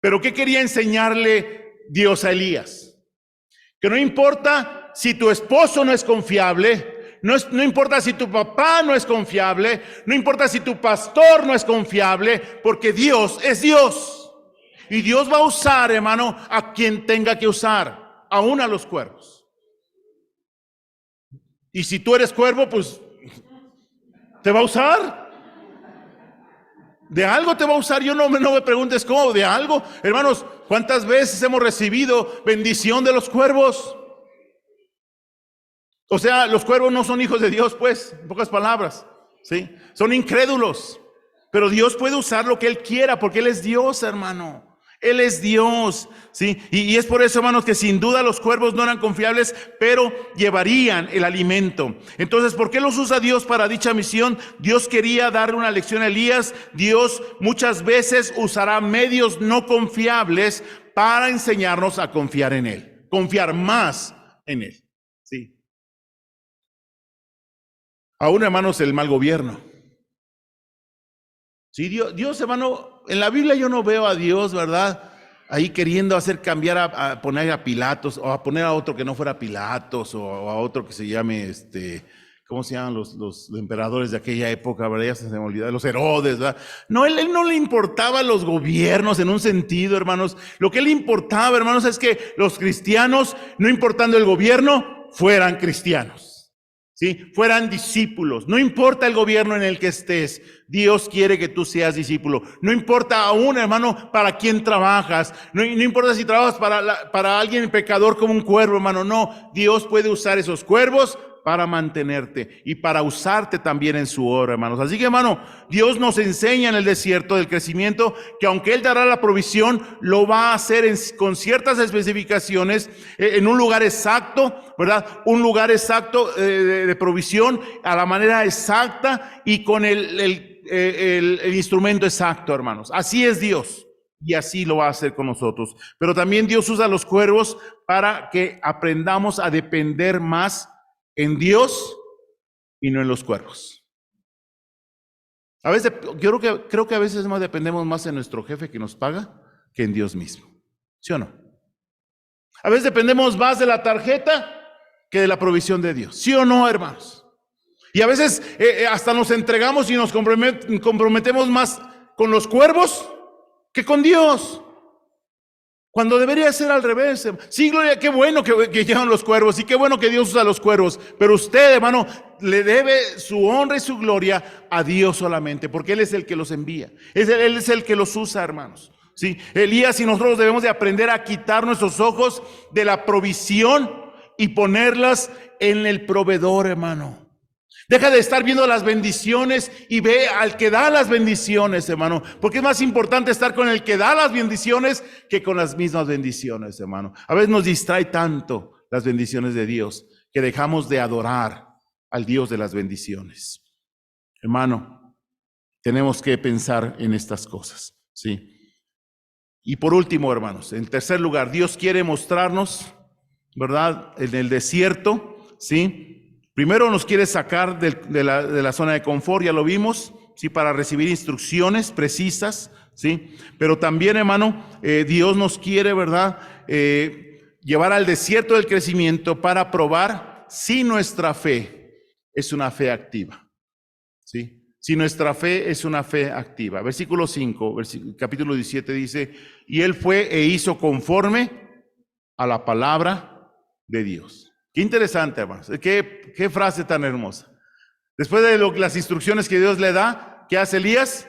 Pero ¿qué quería enseñarle Dios a Elías? Que no importa si tu esposo no es confiable, no importa si tu papá no es confiable, no importa si tu pastor no es confiable, porque Dios es Dios. Y Dios va a usar, hermano, a quien tenga que usar, aún a los cuervos. Y si tú eres cuervo, pues, ¿te va a usar? De algo te va a usar. Yo no me preguntes cómo, de algo. Hermanos, ¿cuántas veces hemos recibido bendición de los cuervos? O sea, los cuervos no son hijos de Dios, pues, en pocas palabras, ¿sí? Son incrédulos. Pero Dios puede usar lo que Él quiera, porque Él es Dios, hermano. Él es Dios, ¿sí? Y es por eso, hermanos, que sin duda los cuervos no eran confiables, pero llevarían el alimento. Entonces, ¿por qué los usa Dios para dicha misión? Dios quería darle una lección a Elías. Dios muchas veces usará medios no confiables para enseñarnos a confiar en Él, confiar más en Él, ¿sí? Aún, hermanos, el mal gobierno. Sí, Dios, hermano, en la Biblia yo no veo a Dios, ¿verdad?, ahí queriendo hacer cambiar a poner a Pilatos, o a poner a otro que no fuera Pilatos, o a otro que se llame, ¿cómo se llaman los emperadores de aquella época, verdad? Ya se me olvidó, los Herodes, ¿verdad? No, él no le importaba los gobiernos en un sentido, hermanos. Lo que le importaba, hermanos, es que los cristianos, no importando el gobierno, fueran cristianos. ¿Sí? Fueran discípulos. No importa el gobierno en el que estés, Dios quiere que tú seas discípulo. No importa aún, hermano, para quién trabajas. No importa si trabajas para alguien pecador como un cuervo, hermano. No, Dios puede usar esos cuervos para mantenerte y para usarte también en su obra, hermanos. Así que, hermano, Dios nos enseña en el desierto del crecimiento que aunque Él dará la provisión, lo va a hacer con ciertas especificaciones, en un lugar exacto, ¿verdad? Un lugar exacto de provisión, a la manera exacta y con el instrumento exacto, hermanos. Así es Dios. Y así lo va a hacer con nosotros. Pero también Dios usa los cuervos para que aprendamos a depender más en Dios y no en los cuervos. A veces, yo creo que a veces más dependemos más en nuestro jefe que nos paga que en Dios mismo. ¿Sí o no? A veces dependemos más de la tarjeta que de la provisión de Dios. ¿Sí o no, hermanos? Y a veces hasta nos entregamos y nos comprometemos más con los cuervos que con Dios. Cuando debería ser al revés. Sí, gloria, qué bueno que llegan los cuervos y qué bueno que Dios usa los cuervos. Pero usted, hermano, le debe su honra y su gloria a Dios solamente, porque Él es el que los envía. Él es el que los usa, hermanos. Sí, Elías y nosotros debemos de aprender a quitar nuestros ojos de la provisión y ponerlas en el proveedor, hermano. Deja de estar viendo las bendiciones y ve al que da las bendiciones, hermano. Porque es más importante estar con el que da las bendiciones que con las mismas bendiciones, hermano. A veces nos distrae tanto las bendiciones de Dios que dejamos de adorar al Dios de las bendiciones. Hermano, tenemos que pensar en estas cosas, ¿sí? Y por último, hermanos, en tercer lugar, Dios quiere mostrarnos, ¿verdad?, en el desierto, ¿sí? Primero nos quiere sacar de la zona de confort, ya lo vimos, ¿sí?, para recibir instrucciones precisas, ¿sí? Pero también, hermano, Dios nos quiere, ¿verdad?, llevar al desierto del crecimiento para probar si nuestra fe es una fe activa, ¿sí? Si nuestra fe es una fe activa. Versículo 5, capítulo 17 dice, y Él fue e hizo conforme a la palabra de Dios. Qué interesante, hermanos. Qué frase tan hermosa. Después de las instrucciones que Dios le da, ¿qué hace Elías?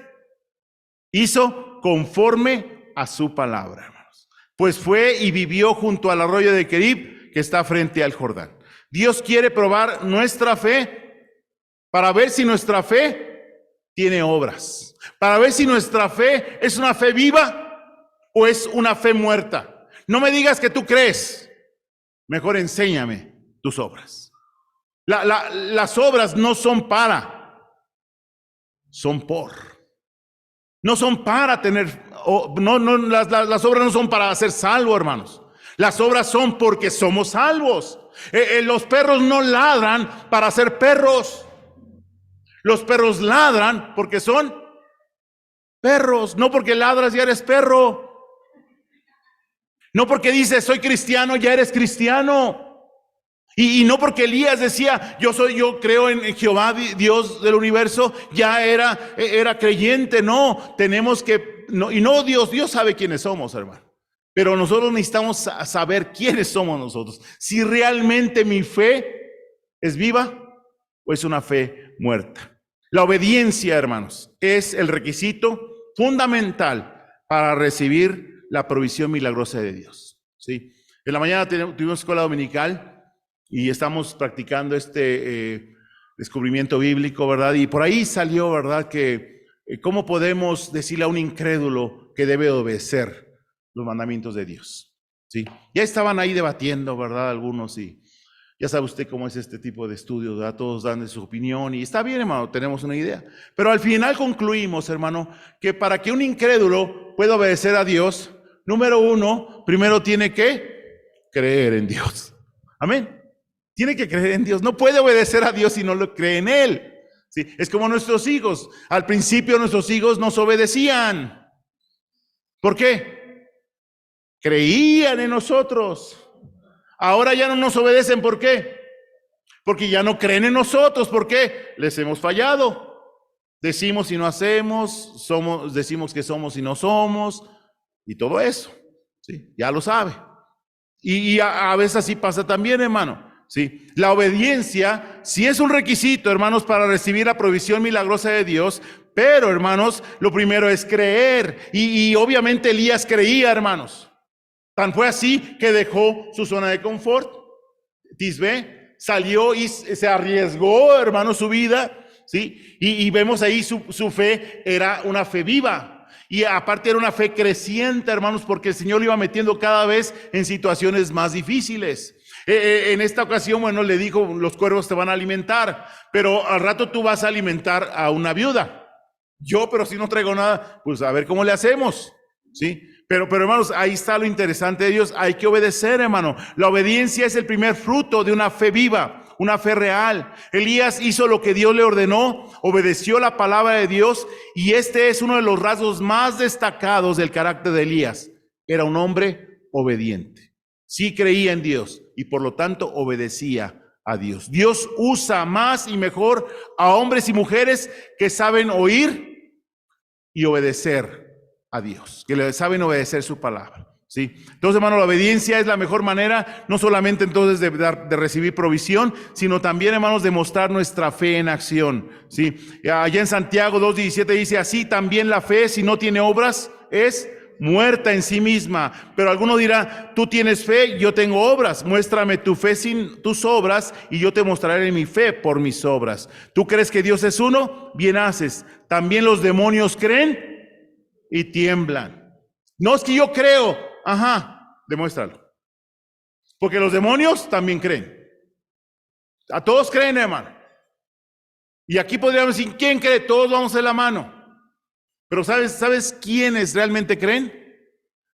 Hizo conforme a su palabra, hermanos. Pues fue y vivió junto al arroyo de Querib, que está frente al Jordán. Dios quiere probar nuestra fe para ver si nuestra fe tiene obras. Para ver si nuestra fe es una fe viva o es una fe muerta. No me digas que tú crees. Mejor enséñame tus obras. Las obras no son para, son por. No son para tener, las obras no son para ser salvo, hermanos. Las obras son porque somos salvos. Los perros no ladran para ser perros. Los perros ladran porque son perros. No porque ladras ya eres perro. No porque dices soy cristiano ya eres cristiano. Y no porque Elías decía yo creo en Jehová, Dios del universo, ya era creyente. No, tenemos que, Dios sabe quiénes somos, hermano. Pero nosotros necesitamos saber quiénes somos nosotros. Si realmente mi fe es viva o es una fe muerta. La obediencia, hermanos, es el requisito fundamental para recibir la provisión milagrosa de Dios, ¿sí? En la mañana tuvimos escuela dominical y estamos practicando descubrimiento bíblico, ¿verdad? Y por ahí salió, ¿verdad?, que cómo podemos decirle a un incrédulo que debe obedecer los mandamientos de Dios, ¿sí? Ya estaban ahí debatiendo, ¿verdad?, algunos, y ya sabe usted cómo es este tipo de estudios, ¿verdad? Todos dan de su opinión y está bien, hermano, tenemos una idea. Pero al final concluimos, hermano, que para que un incrédulo pueda obedecer a Dios, número uno, primero tiene que creer en Dios. Amén. Tiene que creer en Dios. No puede obedecer a Dios si no lo cree en Él. ¿Sí? Es como nuestros hijos. Al principio nuestros hijos nos obedecían. ¿Por qué? Creían en nosotros. Ahora ya no nos obedecen. ¿Por qué? Porque ya no creen en nosotros. ¿Por qué? Les hemos fallado. Decimos y no hacemos, decimos que somos y no somos, y todo eso, ¿sí? Ya lo sabe. Y a veces así pasa también, hermano, ¿sí? La obediencia sí es un requisito, hermanos, para recibir la provisión milagrosa de Dios, pero, hermanos, lo primero es creer, y obviamente Elías creía, hermanos. Tan fue así que dejó su zona de confort, Tisbé, salió y se arriesgó, hermanos, su vida, ¿sí? Y vemos ahí su fe era una fe viva. Y aparte era una fe creciente, hermanos, porque el Señor lo iba metiendo cada vez en situaciones más difíciles. En esta ocasión, bueno, le dijo, los cuervos te van a alimentar, pero al rato tú vas a alimentar a una viuda. Pero si no traigo nada, pues a ver cómo le hacemos, ¿sí? Pero hermanos, ahí está lo interesante de Dios. Hay que obedecer, hermano. La obediencia es el primer fruto de una fe viva, una fe real. Elías hizo lo que Dios le ordenó, obedeció la palabra de Dios, y este es uno de los rasgos más destacados del carácter de Elías. Era un hombre obediente. Sí creía en Dios y por lo tanto obedecía a Dios. Dios usa más y mejor a hombres y mujeres que saben oír y obedecer a Dios, que le saben obedecer su palabra, ¿sí? Entonces, hermano, la obediencia es la mejor manera, no solamente entonces de recibir provisión, sino también, hermanos, de mostrar nuestra fe en acción, ¿sí? Allá en Santiago 2:17 dice, así también la fe, si no tiene obras, es muerta en sí misma. Pero alguno dirá, tú tienes fe, yo tengo obras, muéstrame tu fe sin tus obras y yo te mostraré mi fe por mis obras. ¿Tú crees que Dios es uno? Bien haces. También los demonios creen y tiemblan. No es que yo creo, demuéstralo. Porque los demonios también creen. A todos creen, hermano. Y aquí podríamos decir, ¿quién cree? Todos vamos en la mano. Pero ¿sabes quiénes realmente creen?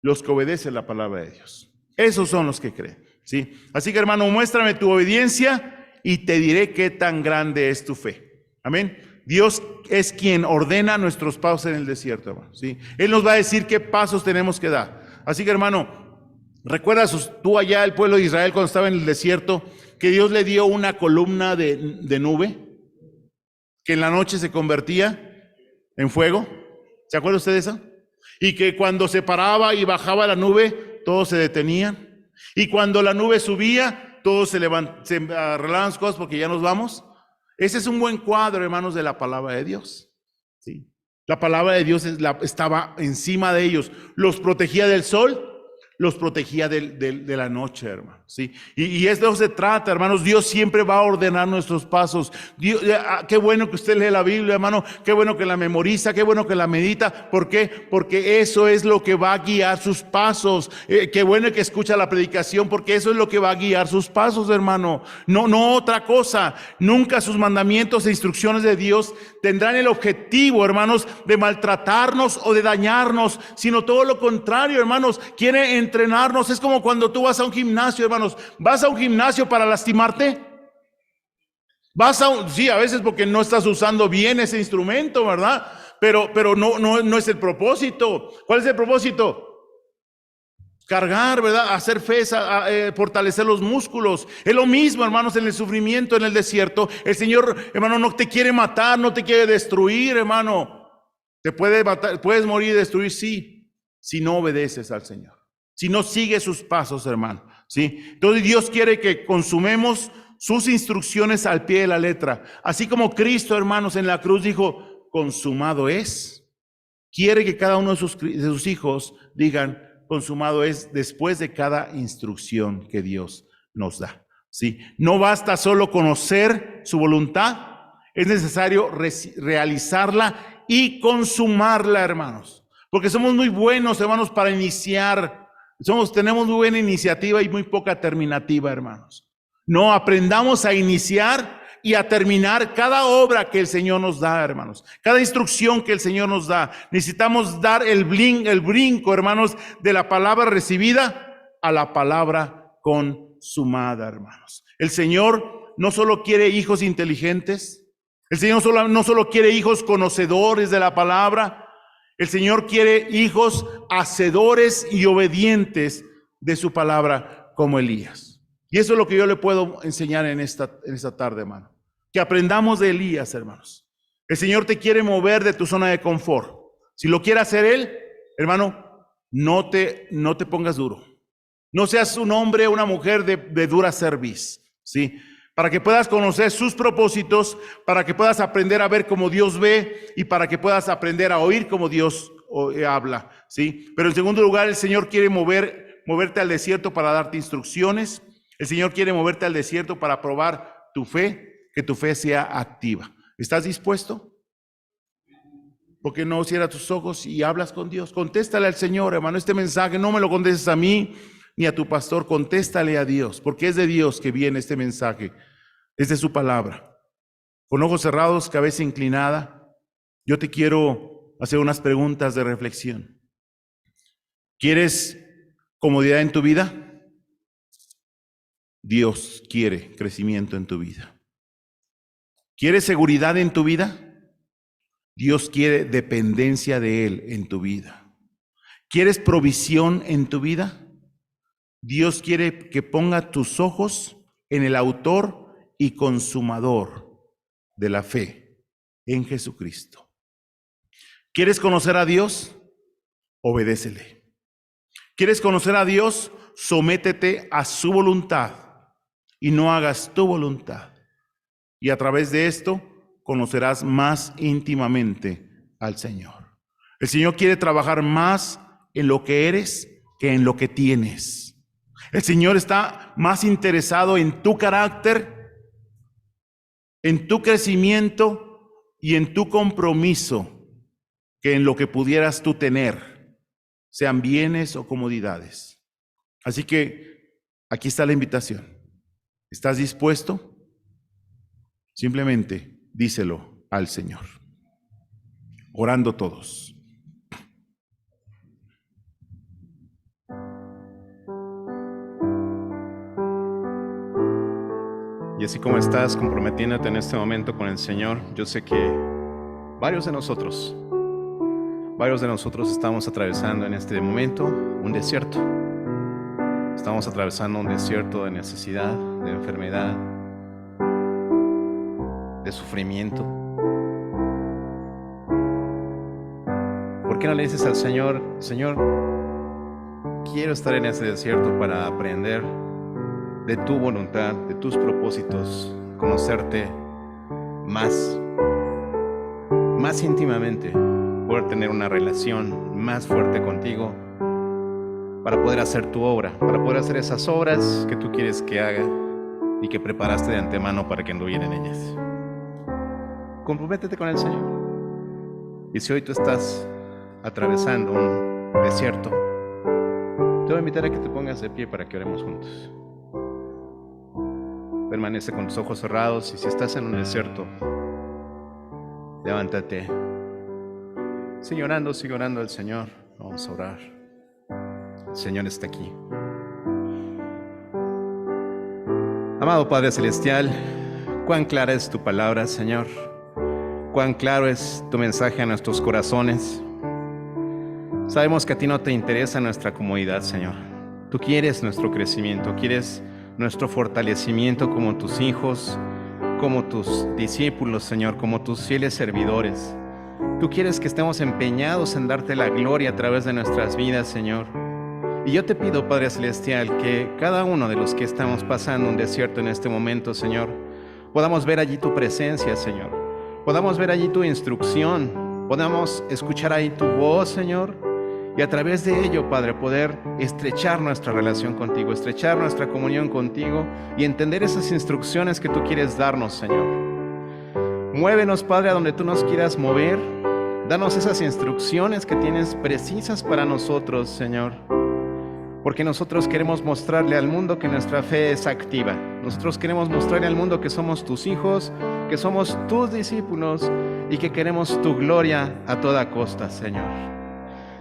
Los que obedecen la palabra de Dios. Esos son los que creen, ¿sí? Así que, hermano, muéstrame tu obediencia y te diré qué tan grande es tu fe. Amén. Dios es quien ordena nuestros pasos en el desierto, hermano, ¿sí? Él nos va a decir qué pasos tenemos que dar. Así que, hermano, ¿recuerdas tú allá el pueblo de Israel cuando estaba en el desierto que Dios le dio una columna de nube que en la noche se convertía en fuego? ¿Se acuerda usted de eso? Y que cuando se paraba y bajaba la nube, todos se detenían. Y cuando la nube subía, todos se arreglaban las cosas porque ya nos vamos. Ese es un buen cuadro, hermanos, de la palabra de Dios, ¿sí? La palabra de Dios estaba encima de ellos. Los protegía del sol, los protegía de la noche, hermano, ¿sí? Y es de eso se trata, hermanos. Dios siempre va a ordenar nuestros pasos. Dios, qué bueno que usted lee la Biblia, hermano. Qué bueno que la memoriza, qué bueno que la medita. ¿Por qué? Porque eso es lo que va a guiar sus pasos. Qué bueno que escucha la predicación, porque eso es lo que va a guiar sus pasos, hermano. No otra cosa. Nunca sus mandamientos e instrucciones de Dios tendrán el objetivo, hermanos, de maltratarnos o de dañarnos, sino todo lo contrario, hermanos. Quiere entrenarnos. Es como cuando tú vas a un gimnasio, hermanos. ¿Vas a un gimnasio para lastimarte? Sí, a veces porque no estás usando bien ese instrumento, ¿verdad? Pero no es el propósito. ¿Cuál es el propósito? Cargar, ¿verdad? Hacer fe, fortalecer los músculos. Es lo mismo, hermanos, en el sufrimiento, en el desierto. El Señor, hermano, no te quiere matar, no te quiere destruir, hermano. Te puede matar, puedes morir y destruir, sí, si no obedeces al Señor. Si no sigues sus pasos, hermano, ¿sí? Entonces Dios quiere que consumemos sus instrucciones al pie de la letra. Así como Cristo, hermanos, en la cruz dijo, consumado es. Quiere que cada uno de sus hijos digan, consumado es, después de cada instrucción que Dios nos da, ¿sí? No basta solo conocer su voluntad, es necesario realizarla y consumarla, hermanos. Porque somos muy buenos, hermanos, para iniciar. Tenemos muy buena iniciativa y muy poca terminativa, hermanos. No, aprendamos a iniciar y a terminar cada obra que el Señor nos da, hermanos. Cada instrucción que el Señor nos da. Necesitamos dar el brinco, hermanos, de la palabra recibida a la palabra consumada, hermanos. El Señor no solo quiere hijos inteligentes. El Señor no solo quiere hijos conocedores de la palabra. El Señor quiere hijos hacedores y obedientes de su palabra como Elías. Y eso es lo que yo le puedo enseñar en esta tarde, hermano. Que aprendamos de Elías, hermanos. El Señor te quiere mover de tu zona de confort. Si lo quiere hacer Él, hermano, no te pongas duro. No seas un hombre o una mujer de dura cerviz, ¿sí? Para que puedas conocer sus propósitos, para que puedas aprender a ver como Dios ve y para que puedas aprender a oír como Dios habla, ¿sí? Pero en segundo lugar, el Señor quiere moverte al desierto para darte instrucciones. El Señor quiere moverte al desierto para probar tu fe, que tu fe sea activa. ¿Estás dispuesto? ¿Por qué no cierras tus ojos y hablas con Dios? Contéstale al Señor, hermano. Este mensaje no me lo contestes a mí ni a tu pastor, contéstale a Dios, porque es de Dios que viene este mensaje, es de su palabra. Con ojos cerrados, cabeza inclinada, yo te quiero hacer unas preguntas de reflexión. ¿Quieres comodidad en tu vida? Dios quiere crecimiento en tu vida. ¿Quieres seguridad en tu vida? Dios quiere dependencia de Él en tu vida. ¿Quieres provisión en tu vida? Dios quiere que ponga tus ojos en el autor y consumador de la fe, en Jesucristo. ¿Quieres conocer a Dios? Obedécele. ¿Quieres conocer a Dios? Sométete a su voluntad y no hagas tu voluntad. Y a través de esto conocerás más íntimamente al Señor. El Señor quiere trabajar más en lo que eres que en lo que tienes. El Señor está más interesado en tu carácter, en tu crecimiento y en tu compromiso que en lo que pudieras tú tener, sean bienes o comodidades. Así que aquí está la invitación. ¿Estás dispuesto? Simplemente díselo al Señor. Orando todos. Y así como estás comprometiéndote en este momento con el Señor, yo sé que varios de nosotros estamos atravesando en este momento un desierto. Estamos atravesando un desierto de necesidad, de enfermedad, de sufrimiento. ¿Por qué no le dices al Señor, Señor, quiero estar en este desierto para aprender de tu voluntad, de tus propósitos, conocerte más íntimamente, poder tener una relación más fuerte contigo para poder hacer tu obra, para poder hacer esas obras que tú quieres que haga y que preparaste de antemano para que anduviera en ellas. Comprométete con el Señor. Y si hoy tú estás atravesando un desierto, te voy a invitar a que te pongas de pie para que oremos juntos. Permanece con tus ojos cerrados y si estás en un desierto, levántate. Sigue orando al Señor. Vamos a orar. El Señor está aquí. Amado Padre Celestial, cuán clara es tu palabra, Señor. Cuán claro es tu mensaje a nuestros corazones. Sabemos que a ti no te interesa nuestra comodidad, Señor. Tú quieres nuestro crecimiento, quieres nuestro fortalecimiento como tus hijos, como tus discípulos, Señor, como tus fieles servidores. Tú quieres que estemos empeñados en darte la gloria a través de nuestras vidas, Señor. Y yo te pido, Padre Celestial, que cada uno de los que estamos pasando un desierto en este momento, Señor, podamos ver allí tu presencia, Señor. Podamos ver allí tu instrucción. Podamos escuchar ahí tu voz, Señor. Y a través de ello, Padre, poder estrechar nuestra relación contigo, estrechar nuestra comunión contigo y entender esas instrucciones que tú quieres darnos, Señor. Muévenos, Padre, a donde tú nos quieras mover. Danos esas instrucciones que tienes precisas para nosotros, Señor. Porque nosotros queremos mostrarle al mundo que nuestra fe es activa. Nosotros queremos mostrarle al mundo que somos tus hijos, que somos tus discípulos y que queremos tu gloria a toda costa, Señor.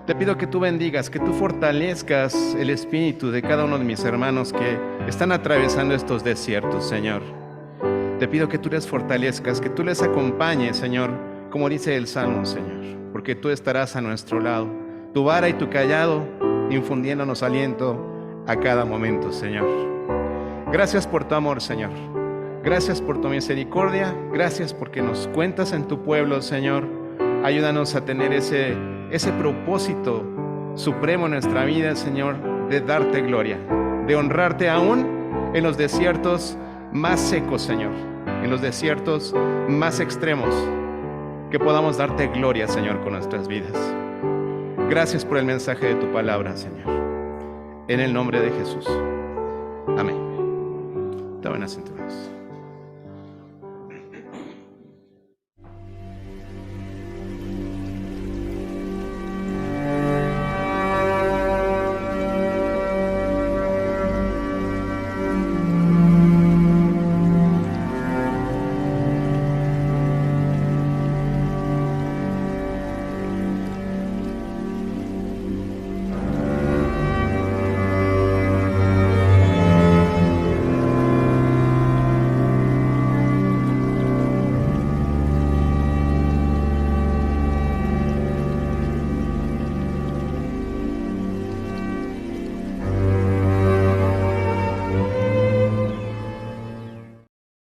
Te pido que tú bendigas, que tú fortalezcas el espíritu de cada uno de mis hermanos que están atravesando estos desiertos, Señor. Te pido que tú les fortalezcas, que tú les acompañes, Señor, como dice el Salmo, Señor, porque tú estarás a nuestro lado. tu vara y tu callado, infundiéndonos aliento a cada momento, Señor. Gracias por tu amor, Señor. Gracias por tu misericordia. Gracias porque nos cuentas en tu pueblo, Señor. Ayúdanos a tener ese propósito supremo en nuestra vida, Señor, de darte gloria, de honrarte aún en los desiertos más secos, Señor, en los desiertos más extremos, que podamos darte gloria, Señor, con nuestras vidas. Gracias por el mensaje de tu palabra, Señor. En el nombre de Jesús. Amén. Tomen asiento, hermanos.